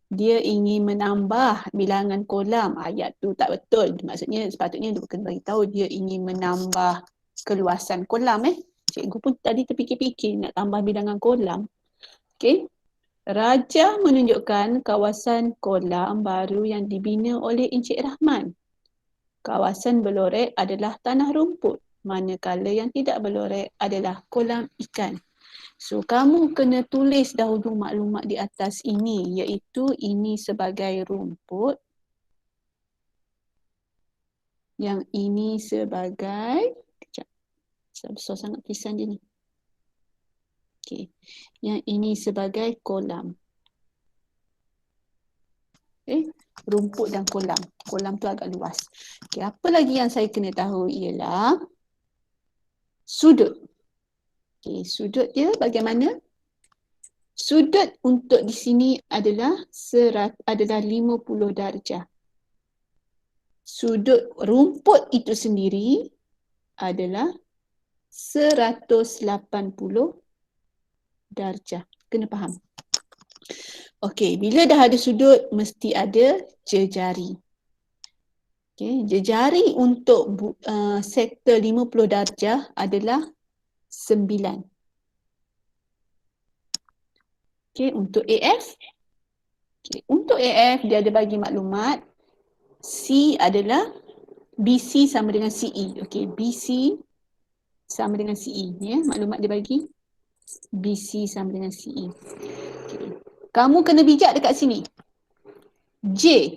[SPEAKER 1] Dia ingin menambah bilangan kolam. Ayat tu tak betul. Maksudnya sepatutnya dia kena beritahu dia ingin menambah keluasan kolam. Cikgu pun tadi terfikir-fikir nak tambah bilangan kolam. Okey. Rajah menunjukkan kawasan kolam baru yang dibina oleh Encik Rahman. Kawasan berlorek adalah tanah rumput. Manakala yang tidak berlorek adalah kolam ikan. So, kamu kena tulis dahulu maklumat di atas ini, iaitu ini sebagai rumput. Yang ini sebagai, besar sangat tulisan dia ni. Okay. Yang ini sebagai kolam. Okay. Rumput dan kolam. Kolam tu agak luas. Okay. Apa lagi yang saya kena tahu ialah sudut. Okay, sudut dia bagaimana? Sudut untuk di sini adalah 50 darjah. Sudut rumput itu sendiri adalah 180 darjah. Kena faham. Okey, bila dah ada sudut mesti ada jejari. Okey, jejari untuk sektor 50 darjah adalah 9. Okey, untuk AF. Okay. Untuk AF dia ada bagi maklumat C adalah BC sama dengan CE. Okey, BC sama dengan CE. Ya, maklumat dia bagi BC sama dengan CE. Okay. Kamu kena bijak dekat sini. J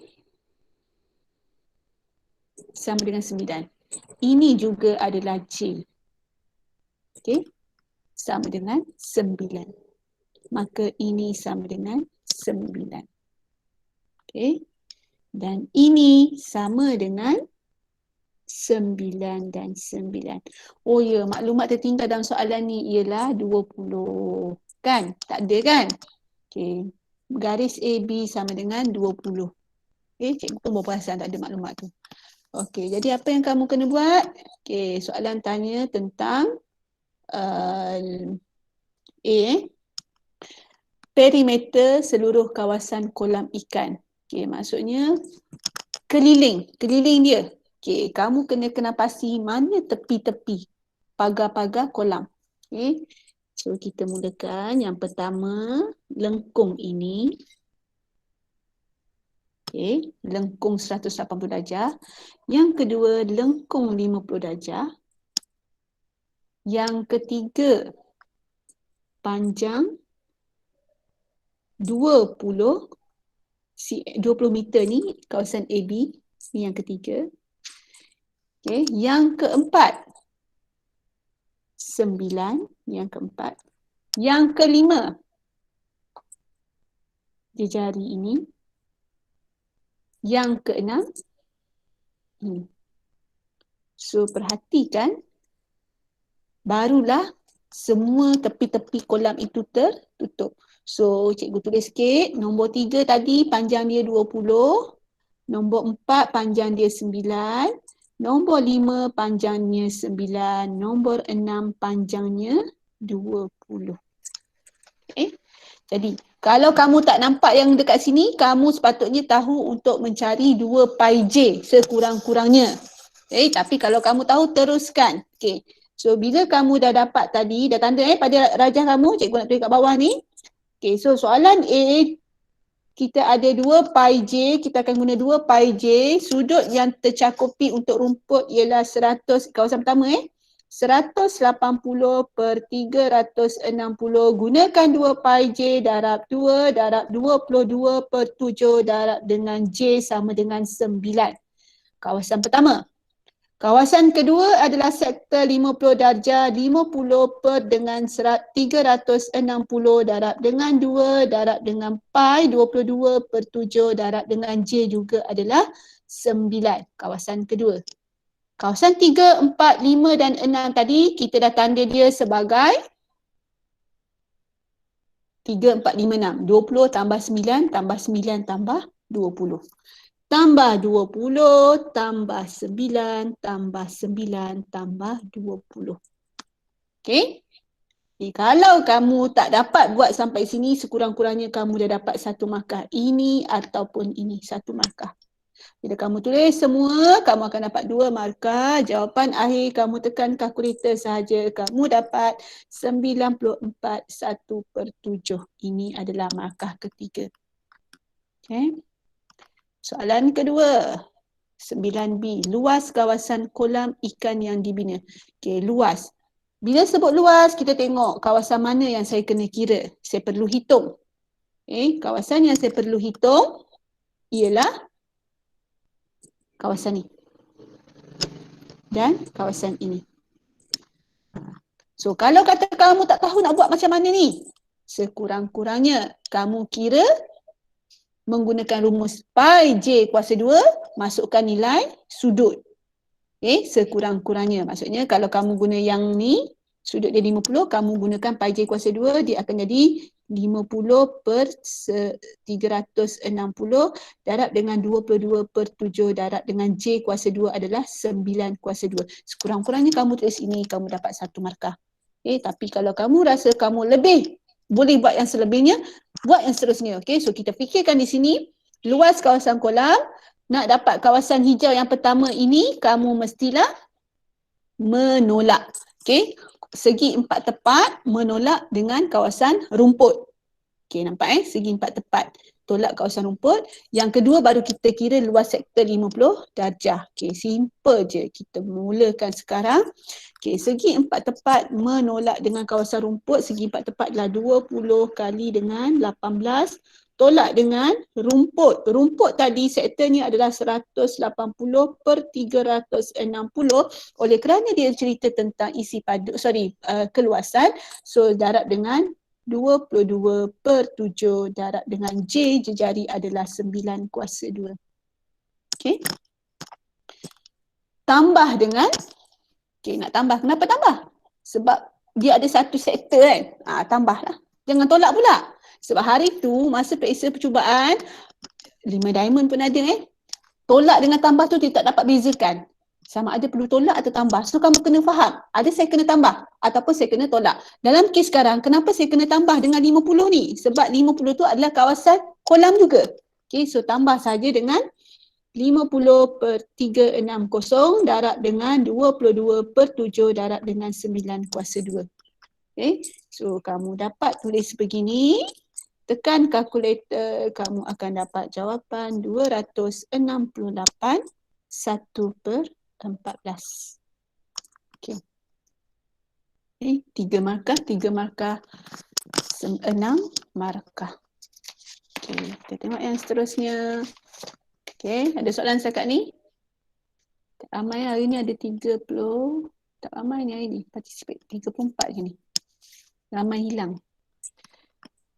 [SPEAKER 1] sama dengan 9. Ini juga adalah J. Okey. Sama dengan 9. Maka ini sama dengan 9. Okey. Dan ini sama dengan 9 dan 9. Oh ya, maklumat tertinggal dalam soalan ni ialah 20. Kan? Tak ada kan? Okey. Garis AB sama dengan 20. Cikgu pun berperasan tak ada maklumat tu. Okey, jadi apa yang kamu kena buat? Okey, soalan tanya tentang perimeter seluruh kawasan kolam ikan. Okey, maksudnya keliling dia. Okey, kamu kena pasti mana tepi-tepi pagar-pagar kolam. Okey. So kita mulakan. Yang pertama, lengkung ini. Okey, lengkung 180 darjah. Yang kedua, lengkung 50 darjah. Yang ketiga, panjang 20 meter ni kawasan AB. Ni yang ketiga. Okey, yang keempat 9, yang keempat. Yang kelima, jari ini. Yang keenam, ini. So perhatikan, barulah semua tepi-tepi kolam itu tertutup. So cikgu tulis sikit, nombor 3 tadi panjang dia 20, nombor 4 panjang dia 9, nombor 5 panjangnya 9, nombor 6 panjangnya 20. Okay. Jadi kalau kamu tak nampak yang dekat sini, kamu sepatutnya tahu untuk mencari 2 pi j sekurang-kurangnya. Okay. Tapi kalau kamu tahu, teruskan. Okay. So bila kamu dah dapat tadi, dah tanda pada rajah kamu, cikgu nak tulis kat bawah ni. Okay, so soalan A, kita ada 2 pi j, kita akan guna 2 pi j, sudut yang tercakupi untuk rumput ialah 100, kawasan pertama 180 per 360, gunakan 2 pi j darab 2 darab 22 per 7 darab dengan j sama dengan 9. Kawasan pertama. Kawasan kedua adalah sektor 50 darjah, 50 per dengan 360 darab dengan 2 darab dengan pi, 22 per 7 darab dengan j juga adalah 9. Kawasan kedua. Kawasan 3, 4, 5 dan 6 tadi kita dah tanda dia sebagai 3, 4, 5, 6. 20 tambah 9 tambah 9 tambah 20. Tambah 20 tambah 9 tambah 9 tambah 20. Okey? Kalau kamu tak dapat buat sampai sini, sekurang-kurangnya kamu dah dapat 1 markah. Ini ataupun ini 1 markah. Bila kamu tulis semua, kamu akan dapat 2 markah. Jawapan akhir kamu tekan kalkulator sahaja. Kamu dapat 94 1/7. Ini adalah markah ketiga. Okay. Soalan kedua. 9B. Luas kawasan kolam ikan yang dibina. Okay, luas. Bila sebut luas, kita tengok kawasan mana yang saya kena kira. Saya perlu hitung. Okay, kawasan yang saya perlu hitung ialah kawasan ni dan kawasan ini. So kalau kata kamu tak tahu nak buat macam mana ni, sekurang-kurangnya kamu kira menggunakan rumus pi j kuasa 2, masukkan nilai sudut. Okay, sekurang-kurangnya. Maksudnya kalau kamu guna yang ni, sudut dia 50, kamu gunakan pi j kuasa 2, dia akan jadi 50 per 360 darab dengan 22 per 7 darab dengan j kuasa 2 adalah 9 kuasa 2. Sekurang-kurangnya kamu tulis ini, kamu dapat 1 markah. Okay, tapi kalau kamu rasa kamu lebih boleh buat yang selebihnya, buat yang seterusnya. Okay, so kita fikirkan di sini, luas kawasan kolam, nak dapat kawasan hijau yang pertama ini, kamu mestilah menolak. Okay, segi 4 tepat menolak dengan kawasan rumput. Okay, nampak segi 4 tepat tolak kawasan rumput. Yang kedua baru kita kira luas sektor 50 darjah. Okay, simple je. Kita mulakan sekarang. Okay, segi 4 tepat menolak dengan kawasan rumput. Segi 4 tepat adalah 20 kali dengan 18 tolak dengan rumput. Rumput tadi sektornya adalah 180 per 360. Oleh kerana dia cerita tentang isi padu, keluasan. So darab dengan 22 per 7 darab dengan J jejari adalah 9 kuasa 2. Okay. tambah dengan, nak tambah. Kenapa tambah? Sebab dia ada satu sektor kan. Tambahlah. Jangan tolak pula. Sebab hari tu masa periksa percubaan 5 diamond pun ada tolak dengan tambah tu dia tak dapat bezakan. Sama ada perlu tolak atau tambah. So kamu kena faham. Ada saya kena tambah ataupun saya kena tolak. Dalam kes sekarang, kenapa saya kena tambah dengan 50 ni? Sebab 50 tu adalah kawasan kolam juga. Okay, so tambah saja dengan 50/360 darab dengan 22/7 darab dengan 9/2. Okay, so kamu dapat tulis begini. Tekan kalkulator, kamu akan dapat jawapan 268 1/14. Okay. 3 markah, 6 markah. Okay, kita tengok yang seterusnya. Okay, ada soalan setakat ni? Tak ramai hari ni, ada 30. Tak ramai ni hari ni, participate 34 je ni. Ramai hilang.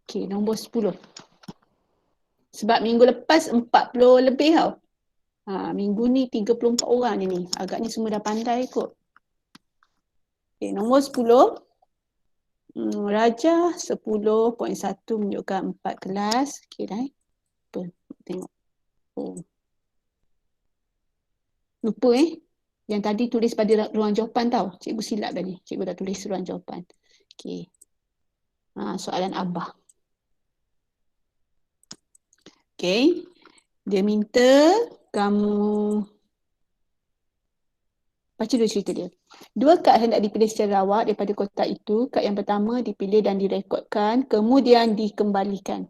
[SPEAKER 1] Okay, nombor 10. Sebab minggu lepas 40 lebih tau. Minggu ni 34 orang je ni. Agaknya semua dah pandai kot. Okay, nombor 10. Rajah 10.1 menunjukkan 4 kelas. Okay dah tengok. Lupa Yang tadi tulis pada ruang jawapan tau. Cikgu silap tadi. Cikgu dah tulis ruang jawapan. Okay. Soalan Abah. Okay. Dia minta kamu baca dulu cerita dia. 2 kad hendak dipilih secara rawak daripada kotak itu. Kad yang pertama dipilih dan direkodkan, kemudian dikembalikan.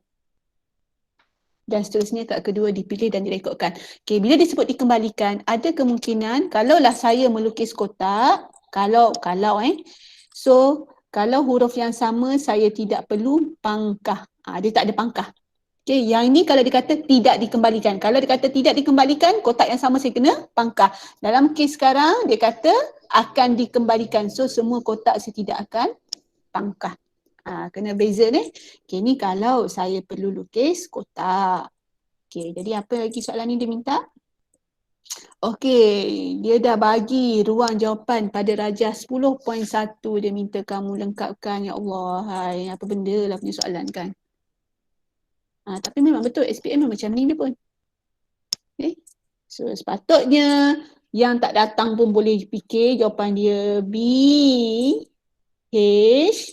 [SPEAKER 1] Dan seterusnya kad kedua dipilih dan direkodkan. Okay, bila disebut dikembalikan, ada kemungkinan kalaulah saya melukis kotak, kalau so kalau huruf yang sama saya tidak perlu pangkah. Dia tak ada pangkah. Okay, yang ini kalau dikata tidak dikembalikan. Kalau dikata tidak dikembalikan, kotak yang sama saya kena pangkah. Dalam kes sekarang, dia kata akan dikembalikan. So, semua kotak saya tidak akan pangkah. Kena beza ni. Okay, ni kalau saya perlu lukis kotak. Okay, jadi apa lagi soalan ni dia minta? Okay, dia dah bagi ruang jawapan pada Rajah 10.1. Dia minta kamu lengkapkan. Ya Allah, hai, apa benda lah punya soalan kan. Tapi memang betul SPM macam ni dia pun. Okay. So sepatutnya yang tak datang pun boleh fikir jawapan dia B, H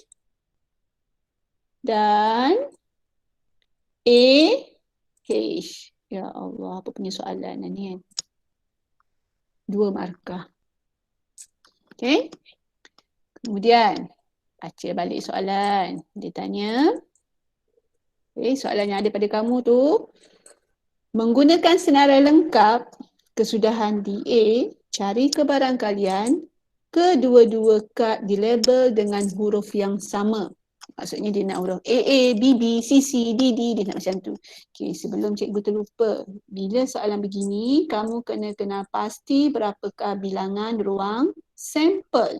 [SPEAKER 1] dan A, H. Ya Allah, apa punya soalan ni kan. 2 markah. Okay. Kemudian baca balik soalan. Dia tanya. Okay, soalan yang ada pada kamu tu, menggunakan senarai lengkap kesudahan DA, cari kebarang kalian, kedua-dua kad dilabel dengan huruf yang sama. Maksudnya dia nak huruf AA, BB, CC, DD, dia nak macam tu. Okay, sebelum cikgu terlupa, bila soalan begini, kamu kena kenal pasti berapakah bilangan ruang sampel.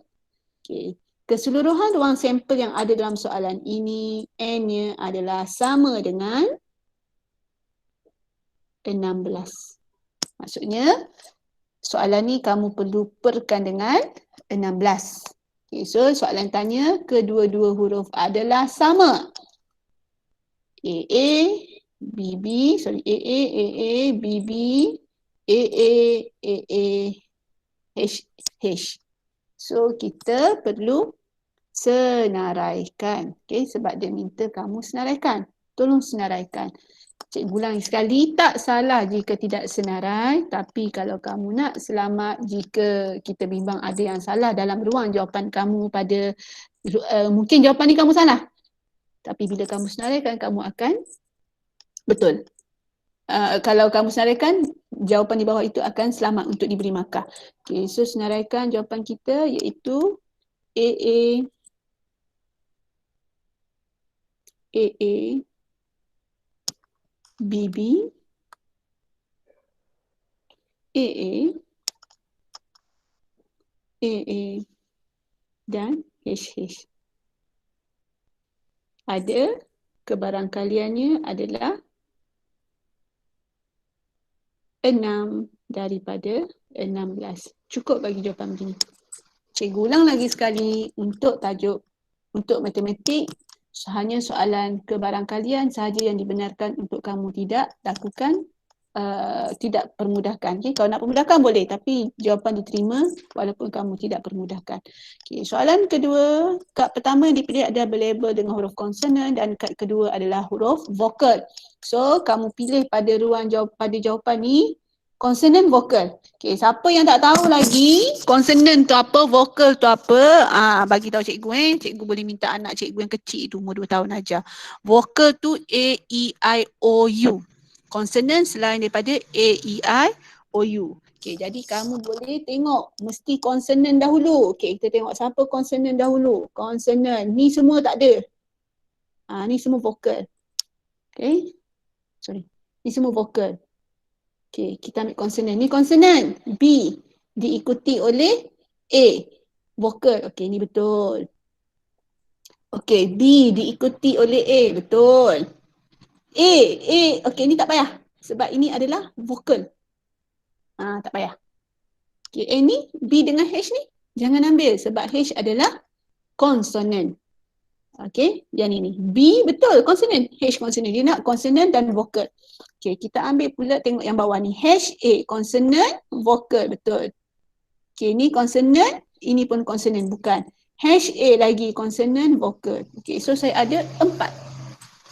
[SPEAKER 1] Okay. Keseluruhan ruang sampel yang ada dalam soalan ini, N-nya adalah sama dengan 16. Maksudnya, soalan ni kamu perlu perkan dengan 16. Okay, so soalan tanya, kedua-dua huruf adalah sama. AA, BB, BB, AA, H. So, kita perlu senaraikan. Okay, sebab dia minta kamu senaraikan. Tolong senaraikan. Cikgu ulang sekali, tak salah jika tidak senarai, tapi kalau kamu nak selamat jika kita bimbang ada yang salah dalam ruang jawapan kamu pada, mungkin jawapan ni kamu salah. Tapi bila kamu senaraikan, kamu akan betul. Kalau kamu senaraikan, jawapan di bawah itu akan selamat untuk diberi markah. Okay, so senaraikan jawapan kita iaitu AA, BB, AA, dan HH. Ada kebarangkaliannya adalah 6 daripada 16. Cukup bagi jawapan begini. Cikgu ulang lagi sekali untuk tajuk, untuk matematik, hanya soalan kebarangkalian sahaja yang dibenarkan untuk kamu tidak lakukan, tidak permudahkan. Okay? Kalau nak permudahkan boleh, tapi jawapan diterima walaupun kamu tidak permudahkan. Okay. Soalan kedua, kad pertama yang dipilih adalah berlabel dengan huruf konsonan dan kad kedua adalah huruf vokal. So, kamu pilih pada ruang pada jawapan ni konsonan vokal. Okay, siapa yang tak tahu lagi konsonan tu apa, vokal tu apa, bagi tahu cikgu Cikgu boleh minta anak cikgu yang kecil tu umur 2 tahun ajar. Vokal tu A, E, I, O, U. Konsonan selain daripada A, E, I, O, U. Okay, jadi kamu boleh tengok mesti konsonan dahulu. Okay, kita tengok siapa konsonan dahulu. Konsonan. Ni semua tak ada. Ni semua vokal. Okay. Sorry. Ni semua vokal. Okay, kita ambil konsonan. Ni konsonan. B. Diikuti oleh A. Vokal. Okay, ni betul. Okay, B diikuti oleh A. Betul. A. Okay, ni tak payah. Sebab ini adalah vokal. Tak payah. Okay, A ni, B dengan H ni, jangan ambil sebab H adalah konsonan. Okay, yang ini. B betul, konsonan. H konsonan. Dia nak konsonan dan vokal. Okay, kita ambil pula tengok yang bawah ni. H, A, konsonan, vokal. Betul. Okay, ni konsonan, ini pun konsonan. Bukan. H, A lagi konsonan, vokal. Okay, so saya ada 4.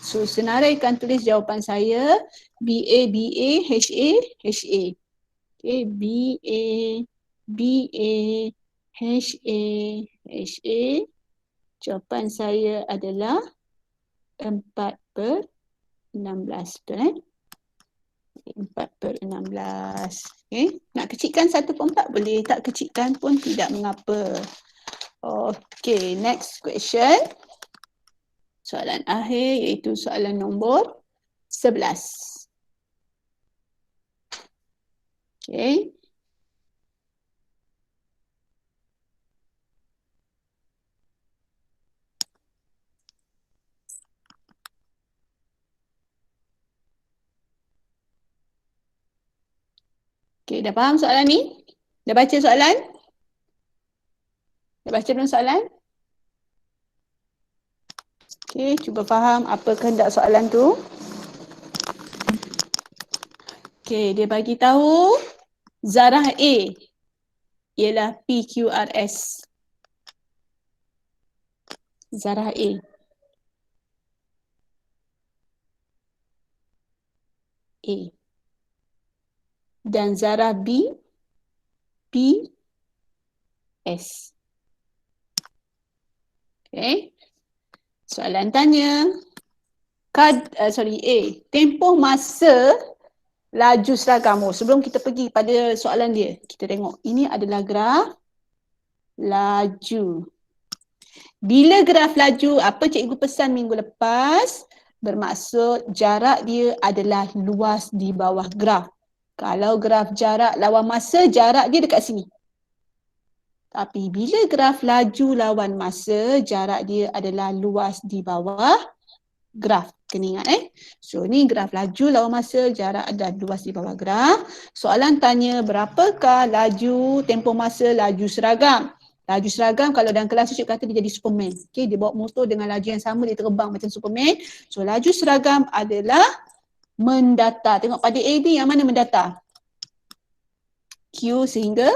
[SPEAKER 1] So, senaraikan tulis jawapan saya. B, A, B, A, H, A, H, A. Okay, B, A, B, A, H, A, H, A. Jawapan saya adalah 4/16. Betul 4/16. Okay. Nak kecilkan 1/4 boleh, tak kecilkan pun tidak mengapa. Okay, next question. Soalan akhir iaitu soalan nombor 11. Okay. Okay, dah faham soalan ni? Dah baca soalan? Dah baca belum soalan? Okay, cuba faham apa kehendak soalan tu. Okay, dia bagi tahu zarah A ialah PQRS. Zarah A. A. Dan zarah B, P, S. Okay. Soalan tanya, A, tempoh masa laju seragam. Sebelum kita pergi pada soalan dia, kita tengok. Ini adalah graf laju. Bila graf laju, apa cikgu pesan minggu lepas? Bermaksud jarak dia adalah luas di bawah graf. Kalau graf jarak lawan masa, jarak dia dekat sini. Tapi bila graf laju lawan masa, jarak dia adalah luas di bawah graf. Kena ingat So ni graf laju lawan masa, jarak adalah luas di bawah graf. Soalan tanya berapakah laju tempoh masa laju seragam? Laju seragam kalau dalam kelas cikgu kata dia jadi Superman. Okay, dia bawa motor dengan laju yang sama, dia terbang macam Superman. So laju seragam adalah mendatar. Tengok pada A ni yang mana mendatar? Q sehingga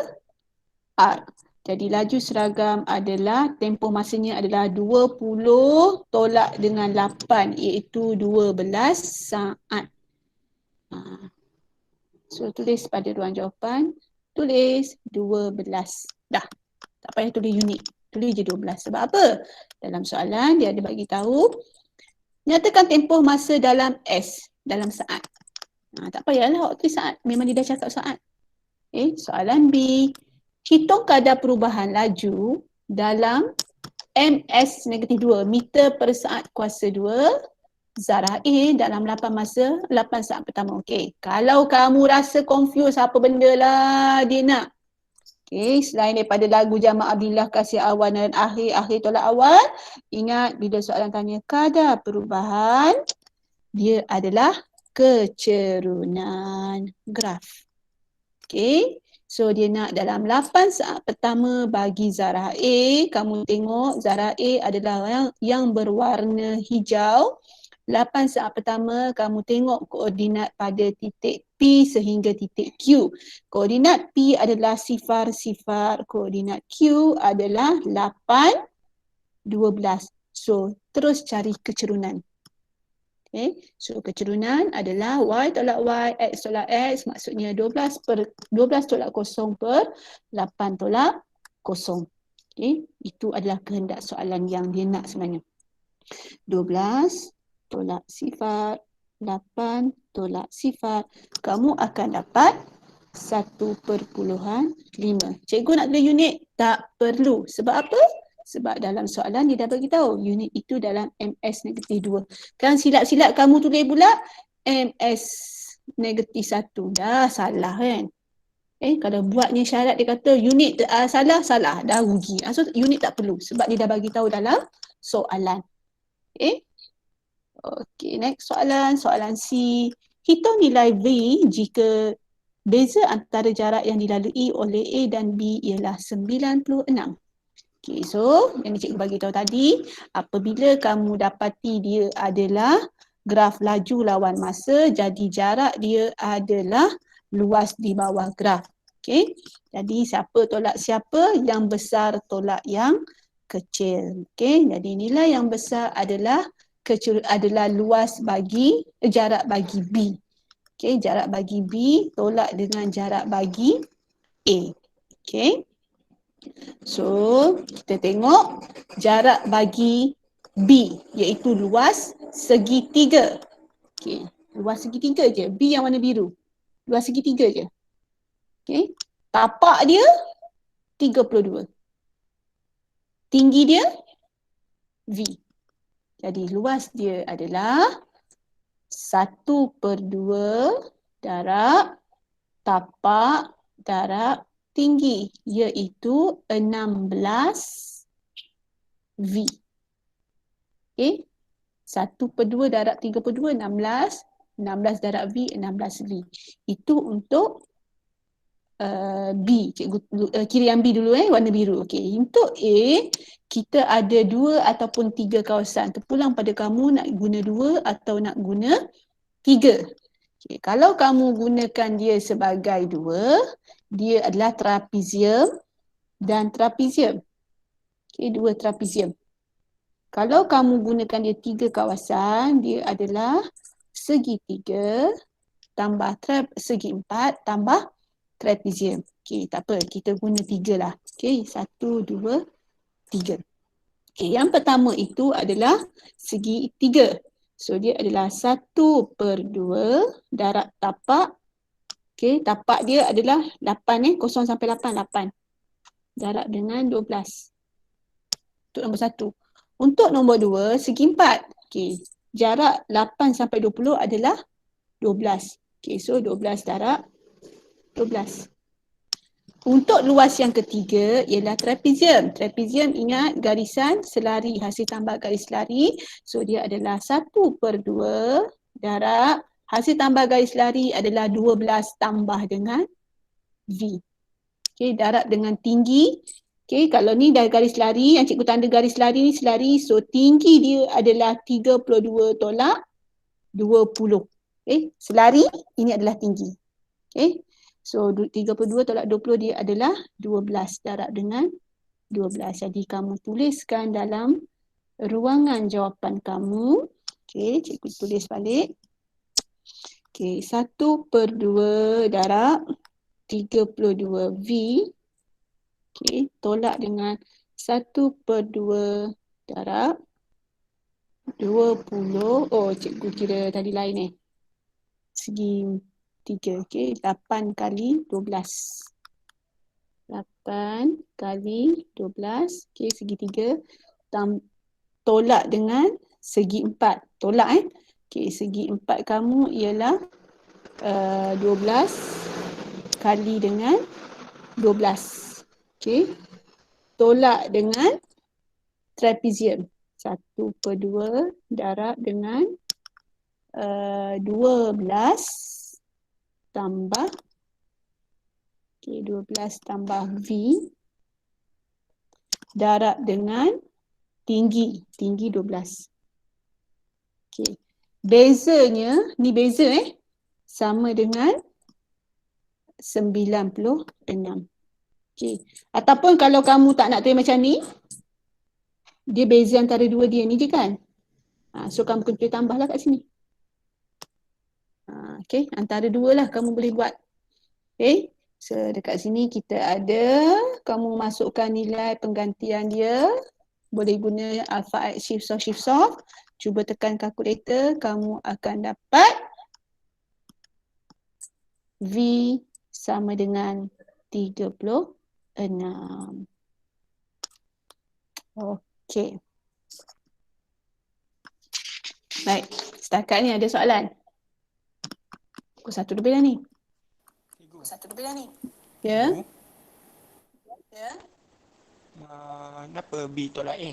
[SPEAKER 1] R. Jadi laju seragam adalah tempoh masanya adalah 20 tolak dengan 8 iaitu 12 saat. So tulis pada ruang jawapan, tulis 12. Dah. Tak payah tulis unit. Tulis je 12. Sebab apa? Dalam soalan dia ada bagi tahu nyatakan tempoh masa dalam S, dalam saat. Tak payahlah awak tulis saat. Memang dia dah cakap saat. Soalan B. Hitung kadar perubahan laju dalam ms-2, meter per saat kuasa 2, zarah A dalam 8 saat pertama. Okey, kalau kamu rasa confused apa benda lah dia nak. Okey, selain daripada lagu Jamal Abdillah Kasih Awan dan akhir tolak awal, ingat bila soalan tanya kadar perubahan, dia adalah kecerunan graf. Okey. So dia nak dalam 8 saat pertama bagi zarah A, kamu tengok zarah A adalah yang berwarna hijau. 8 saat pertama kamu tengok koordinat pada titik P sehingga titik Q. Koordinat P adalah 0, 0. Koordinat Q adalah 8, 12. So terus cari kecerunan. Okay. So kecerunan adalah Y tolak Y, X tolak X, maksudnya 12 tolak 0 per 8 tolak 0. Okay. Itu adalah kehendak soalan yang dia nak sebenarnya. 12 tolak 0, 8 tolak 0. Kamu akan dapat 1/5. Cikgu nak tulis unit? Tak perlu. Sebab apa? Sebab dalam soalan dia dah bagi tahu unit itu dalam -2. Kan silap-silap kamu tulis pula -1. Dah salah kan? Kalau buatnya syarat dia kata unit salah, dah rugi. So unit tak perlu sebab dia dah bagi tahu dalam soalan. Okey, next soalan, soalan C. Hitung nilai V jika beza antara jarak yang dilalui oleh A dan B ialah 96. Okay, so yang cikgu bagi tahu tadi, apabila kamu dapati dia adalah graf laju lawan masa, jadi jarak dia adalah luas di bawah graf. Okay, jadi siapa tolak siapa? Yang besar tolak yang kecil. Okay, jadi nilai yang besar adalah luas bagi jarak bagi B. Okay, jarak bagi B tolak dengan jarak bagi A. Okay. So, kita tengok jarak bagi B iaitu luas segitiga. Okay. Luas segitiga je. B yang warna biru. Luas segitiga je. Okay. Tapak dia 32. Tinggi dia V. Jadi luas dia adalah 1/2 darab tapak darab tinggi iaitu 16 V. Okay. 1/2 darab 32, 16. 16 darab V, 16 V. Itu untuk B. Cikgu kiri yang B dulu warna biru. Okay. Untuk A, kita ada 2 ataupun 3 kawasan. Terpulang pada kamu nak guna 2 atau nak guna 3. Okay. Kalau kamu gunakan dia sebagai 2, dia adalah trapezium dan trapezium. Okay, 2 trapezium. Kalau kamu gunakan dia 3 kawasan, dia adalah segitiga tambah segi 4 tambah trapezium. Okay, tak apa, kita guna 3 lah. Okay, 1, 2, 3. Okay, yang pertama itu adalah segi 3. So, dia adalah 1/2 darab tapak. Okay, tapak dia adalah 8 0 sampai 8, 8. Darab dengan 12. Untuk nombor 1. Untuk nombor 2, segi 4. Okay, jarak 8 sampai 20 adalah 12. Okay, so 12 darab 12. Untuk luas yang ketiga ialah trapezium. Trapezium ingat garisan selari hasil tambah garis lari. So dia adalah 1/2 darab hasil tambah garis lari adalah 12 tambah dengan V. Okay, darab dengan tinggi. Okay, kalau ni dah garis lari, yang cikgu tanda garis lari ni selari. So tinggi dia adalah 32 tolak 20. Okay, selari ini adalah tinggi. Okay, so 32 tolak 20 dia adalah 12 darab dengan 12. Jadi kamu tuliskan dalam ruangan jawapan kamu. Okay, cikgu tulis balik. Okay, 1/2 darab 32 V. Okay, tolak dengan 1/2 darab 20. Oh, cikgu kira tadi lain segi 3. Okay, 8 kali 12. 8 kali 12. Okay, segi 3. Tolak dengan segi 4. Tolak Okay, segi 4 kamu ialah 12 kali dengan 12. Okay. Tolak dengan trapezium. 1/2 darab dengan 12 tambah Okey, 12 tambah V. Darab dengan tinggi. Tinggi 12. Okey. Bezanya, ni beza sama dengan 96. Okey. Ataupun kalau kamu tak nak tulis macam ni, dia beza antara dua dia ni je kan. So kamu kena tambahlah kat sini. Okey, antara dua lah kamu boleh buat. Okey. So dekat sini kita ada, kamu masukkan nilai penggantian dia. Boleh guna alpha shift soft. Cuba tekan kalkulator, kamu akan dapat V sama dengan 36. Okey. Baik, setakat ni ada soalan? Pukul 1 lebih dah ni. Ya?
[SPEAKER 5] Kenapa B tolak A?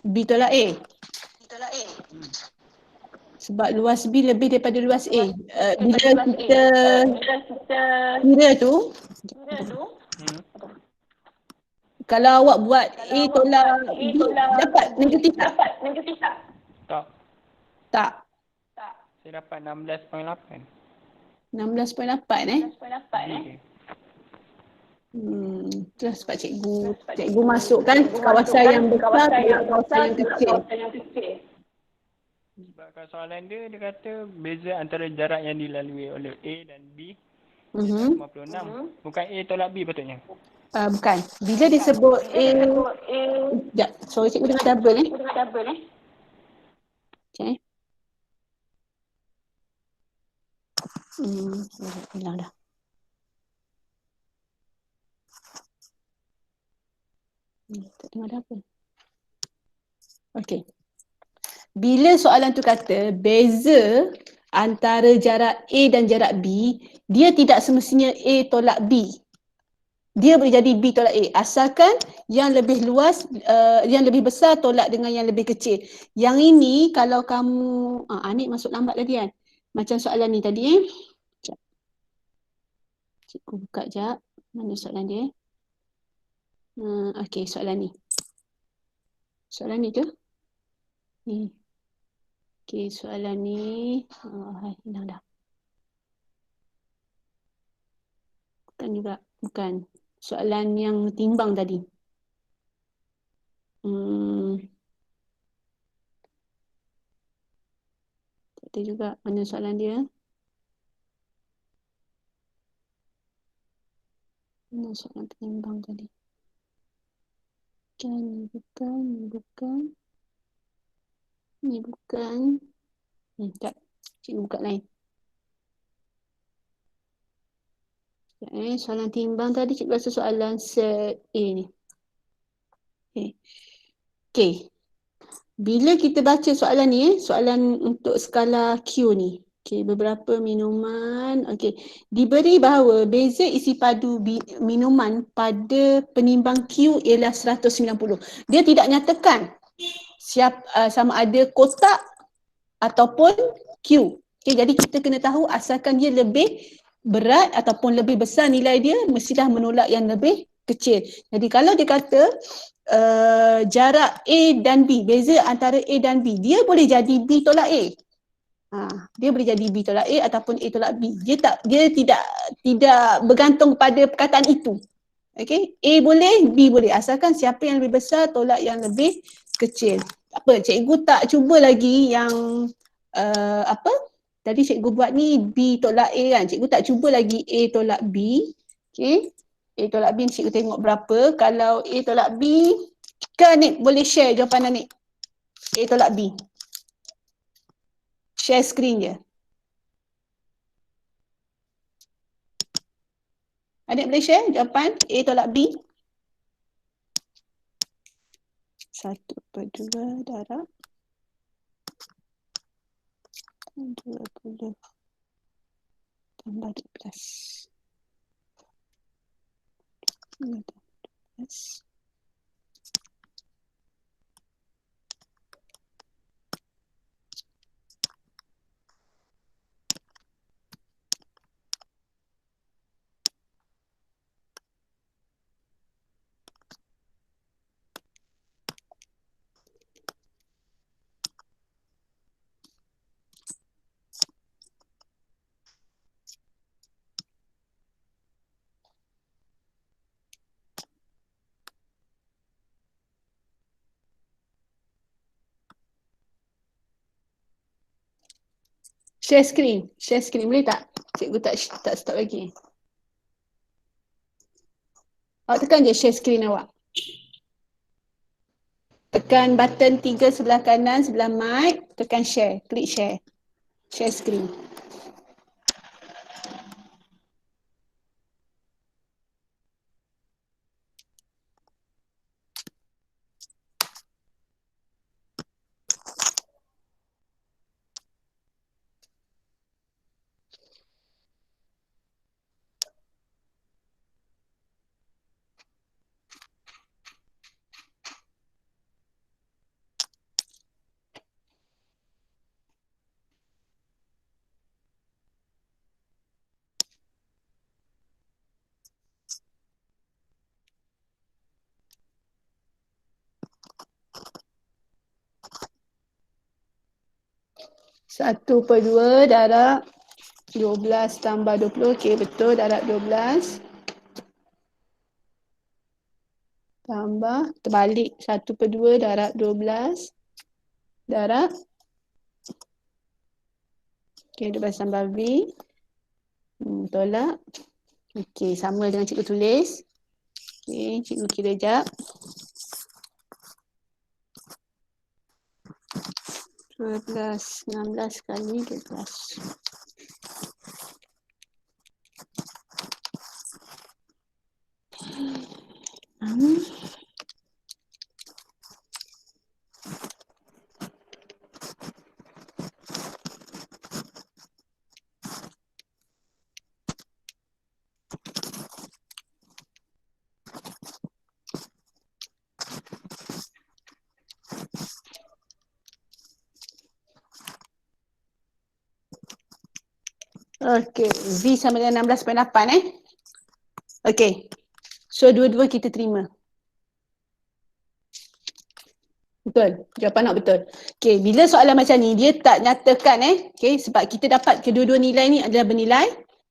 [SPEAKER 1] B tolak A. Sebab luas B lebih daripada luas A. Bila kita kira tu, kalau awak buat A tolak B, dapat negatif tak?
[SPEAKER 5] Tak.
[SPEAKER 1] Tak.
[SPEAKER 5] Saya dapat 16.8.
[SPEAKER 1] 16.8
[SPEAKER 5] B.
[SPEAKER 1] Terus sebab cikgu masukkan kawasan yang besar dengan kawasan yang kecil.
[SPEAKER 5] Sebab kat soalan dia kata beza antara jarak yang dilalui oleh A dan B 56. Bukan A tolak B patutnya.
[SPEAKER 1] Bukan. Bila disebut A, sekejap. Sorry cikgu dengar double Okay. Hilang dah. Tak dengar double. Okey. Bila soalan tu kata beza antara jarak A dan jarak B, dia tidak semestinya A tolak B. Dia boleh jadi B tolak A. Asalkan yang lebih luas, yang lebih besar tolak dengan yang lebih kecil. Yang ini kalau kamu, Anik masuk lambat tadi kan? Macam soalan ni tadi Sekejap. Cikgu buka sekejap. Mana soalan dia? Okey, soalan ni. Soalan ni tu. Ni. Okey, soalan ni. Hilang dah. Bukan juga. Bukan. Soalan yang timbang tadi. Tak ada juga. Mana soalan dia? Mana soalan timbang tadi? Bukan. Ni bukan. Tak. Cikgu buka lain. Soalan timbang tadi cikgu rasa soalan set A ni. Okey. Bila kita baca soalan ni, soalan untuk skala Q ni. Okey, beberapa minuman. Okey, diberi bahawa beza isi padu minuman pada penimbang Q ialah 190. Dia tidak nyatakan sama ada kotak ataupun Q. Okey, jadi kita kena tahu asalkan dia lebih berat ataupun lebih besar nilai dia, mestilah menolak yang lebih kecil. Jadi kalau dia kata jarak A dan B, beza antara A dan B, dia boleh jadi B tolak A. Dia boleh jadi B tolak A ataupun A tolak B. Dia tidak bergantung pada perkataan itu. Okey, A boleh, B boleh, asalkan siapa yang lebih besar tolak yang lebih kecil. Tak apa, cikgu tak cuba lagi yang tadi cikgu buat ni B tolak A kan. Cikgu tak cuba lagi A tolak B. Okey. A tolak B cikgu tengok berapa. Kalau A tolak B, kan Anik boleh share jawapan Anik. A tolak B. Share screen je. Anik boleh share jawapan A tolak B? 1/2 darab 20 tambah 12. 12. Share screen. Share screen boleh tak? Cikgu tak stop lagi. Awak tekan je share screen awak. Tekan button 3 sebelah kanan, sebelah mic. Tekan share. Klik share. Share screen. Satu per 2 darab 12 tambah 20. Okey, betul, darab 12. Tambah, terbalik. 1 per 2 darab 12. Darab. Okey, 12 tambah V. Tolak. Okey, sama dengan cikgu tulis. Okey, cikgu kira jap. 12, 16 kali 12. Okey, V sama dengan 16.8 Okey. So dua-dua kita terima. Betul. Jawapan awak betul. Okey, bila soalan macam ni dia tak nyatakan okey, sebab kita dapat kedua-dua nilai ni adalah bernilai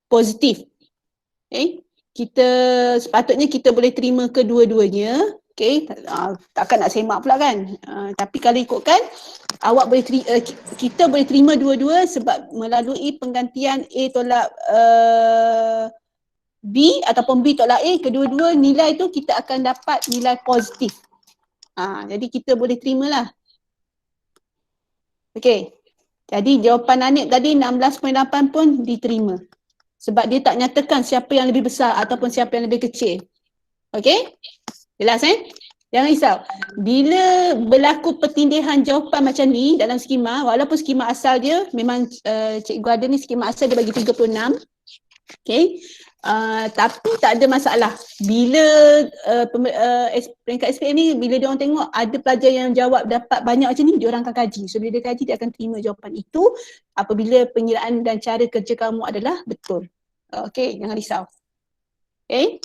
[SPEAKER 1] positif. Okey. Kita sepatutnya kita boleh terima kedua-duanya. Okey, takkan nak semak pula kan. Tapi kalau ikutkan awak boleh kita boleh terima dua-dua sebab melalui penggantian A tolak B ataupun B tolak A, kedua-dua nilai tu kita akan dapat nilai positif. Jadi kita boleh terimalah. Okey. Jadi jawapan Hanif tadi 16.8 pun diterima. Sebab dia tak nyatakan siapa yang lebih besar ataupun siapa yang lebih kecil. Okey? Jelas Jangan risau. Bila berlaku pertindihan jawapan macam ni dalam skema, walaupun skema asal dia memang cikgu ada ni skema asal dia bagi 36. Okey. Tapi tak ada masalah. Bila peringkat SPM ni bila dia orang tengok ada pelajar yang jawab dapat banyak macam ni, dia orang akan kaji. So bila dia kaji dia akan terima jawapan itu apabila pengiraan dan cara kerja kamu adalah betul. Okey, jangan risau. Okey.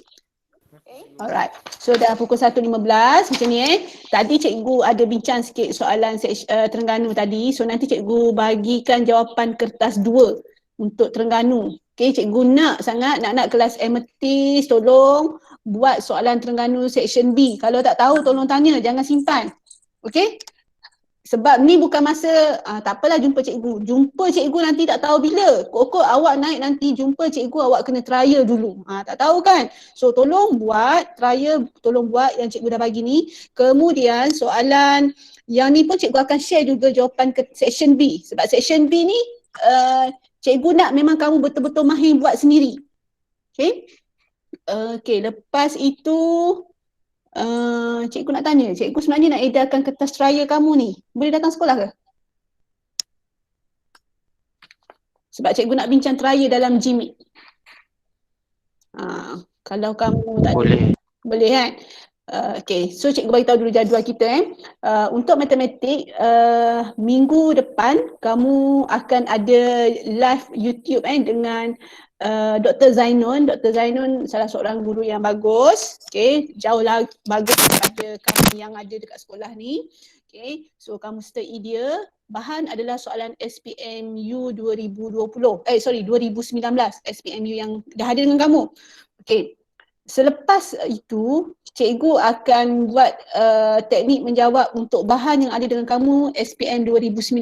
[SPEAKER 1] Alright. So dah pukul 1.15 macam ni Tadi cikgu ada bincang sikit soalan Terengganu tadi. So nanti cikgu bagikan jawapan kertas 2 untuk Terengganu. Okay, cikgu nak sangat nak kelas Amethyst tolong buat soalan Terengganu section B. Kalau tak tahu tolong tanya, jangan simpan. Okay? Sebab ni bukan masa, tak apalah jumpa cikgu. Jumpa cikgu nanti tak tahu bila. Kok awak naik nanti jumpa cikgu awak kena trial dulu. Tak tahu kan? So tolong buat trial, tolong buat yang cikgu dah bagi ni. Kemudian soalan yang ni pun cikgu akan share juga jawapan ke section B. Sebab section B ni cikgu nak memang kamu betul-betul mahir buat sendiri. Okay? Okay, lepas itu cikgu nak tanya, cikgu sebenarnya nak edarkan kertas trial kamu ni. Boleh datang sekolah ke? Sebab cikgu nak bincang trial dalam Gmeet. Kalau kamu tak
[SPEAKER 2] Boleh.
[SPEAKER 1] Boleh kan? Okay, so cikgu bagi tahu dulu jadual kita Untuk matematik, minggu depan kamu akan ada live YouTube dengan Dr. Zainun. Dr. Zainun salah seorang guru yang bagus. Okay, jauh lagi bagus daripada kami yang ada dekat sekolah ni. Okay, so kamu stay dia. Bahan adalah soalan SPMU 2019 SPMU yang dah ada dengan kamu. Okay, selepas itu cikgu akan buat teknik menjawab untuk bahan yang ada dengan kamu SPM 2019.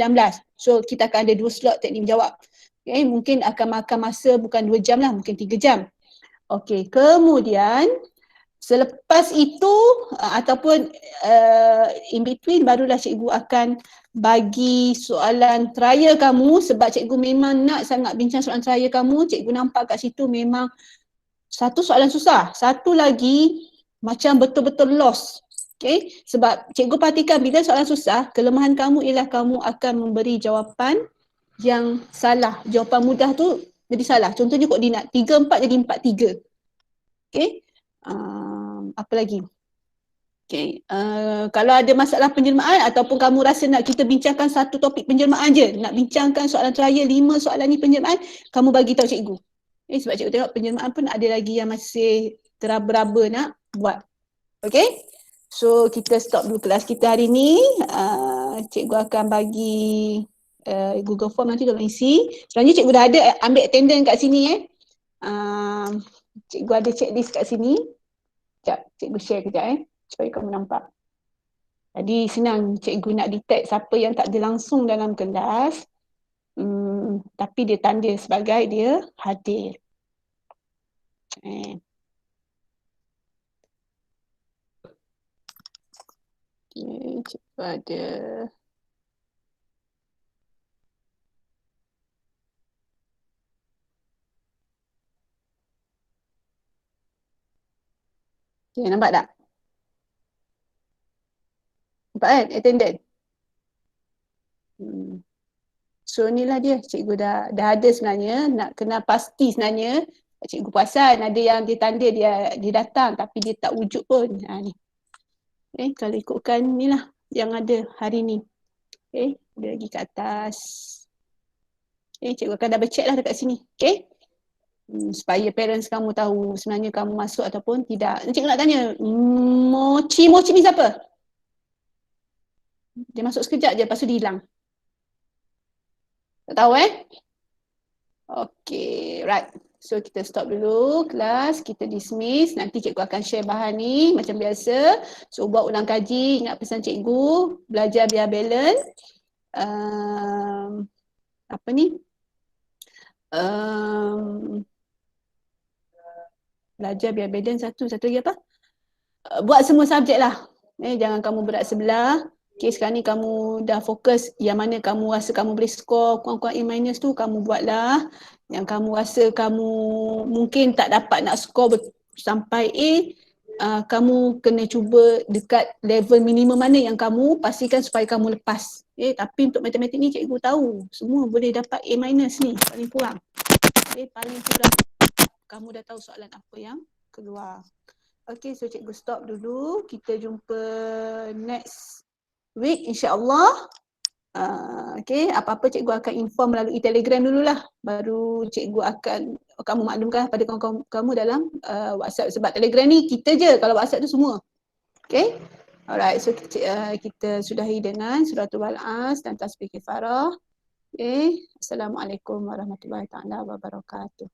[SPEAKER 1] So kita akan ada 2 slot teknik menjawab. Okay, mungkin akan makan masa bukan 2 jam lah, mungkin 3 jam. Okey, kemudian selepas itu ataupun in between barulah cikgu akan bagi soalan trial kamu, sebab cikgu memang nak sangat bincang soalan trial kamu. Cikgu nampak kat situ memang satu soalan susah, satu lagi macam betul-betul lost. Okay, sebab cikgu perhatikan bila soalan susah, kelemahan kamu ialah kamu akan memberi jawapan yang salah. Jawapan mudah tu jadi salah. Contohnya koordinat 3, 4 jadi 4, 3. Okay. Apa lagi? Okay. Kalau ada masalah penjelmaan ataupun kamu rasa nak kita bincangkan satu topik penjelmaan je, nak bincangkan soalan trial 5 soalan ni penjelmaan, kamu bagi tahu cikgu. Sebab cikgu tengok penjelmaan pun ada lagi yang masih teraba-raba nak buat. Okay. So kita stop dulu kelas kita hari ni. Cikgu akan bagi Google Form nanti tolong isi. Sebenarnya cikgu dah ada ambil attendance kat sini cikgu ada checklist kat sini. Sekejap, cikgu share kejap supaya kamu nampak. Jadi senang cikgu nak detect siapa yang tak ada langsung dalam kelas. Tapi dia tanda sebagai dia hadir. Okay, cikgu ada. Okay, nampak tak? Nampak kan attendance? So inilah dia, cikgu dah ada sebenarnya, nak kena pasti sebenarnya. Cikgu perasan ada yang dia tanda dia datang tapi dia tak wujud pun. Ni. Okay, kalau ikutkan inilah yang ada hari ni. Okay, ada lagi kat atas. Okay, cikgu akan double check lah dekat sini. Okay. Supaya parents kamu tahu sebenarnya kamu masuk ataupun tidak. Cikgu nak tanya, Mochi ni siapa? Dia masuk sekejap je, lepas tu dia hilang. Tak tahu Okay, right. So kita stop dulu kelas, kita dismiss. Nanti cikgu akan share bahan ni macam biasa. So buat ulang kaji, ingat pesan cikgu, belajar biar balance. Apa ni? Belajar biar balance satu lagi apa? Buat semua subjek lah. Jangan kamu berat sebelah. Okay, sekarang ni kamu dah fokus yang mana kamu rasa kamu boleh score kurang-kurang A- tu, kamu buatlah. Yang kamu rasa kamu mungkin tak dapat nak score sampai A, kamu kena cuba dekat level minimum mana yang kamu pastikan supaya kamu lepas. Tapi untuk matematik ni cikgu tahu semua boleh dapat A- ni paling kurang. Paling kurang kamu dah tahu soalan apa yang keluar. Okay, so cikgu stop dulu. Kita jumpa next week insya-Allah. Okay, apa-apa cikgu akan inform melalui Telegram dululah. Baru cikgu akan kamu maklumkan pada kawan-kawan kamu dalam WhatsApp. Sebab Telegram ni kita je, kalau WhatsApp tu semua. Okay, alright. So kita sudahi dengan suratul Al-As dan tasbih kifarah. Okay, Assalamualaikum warahmatullahi taala wabarakatuh.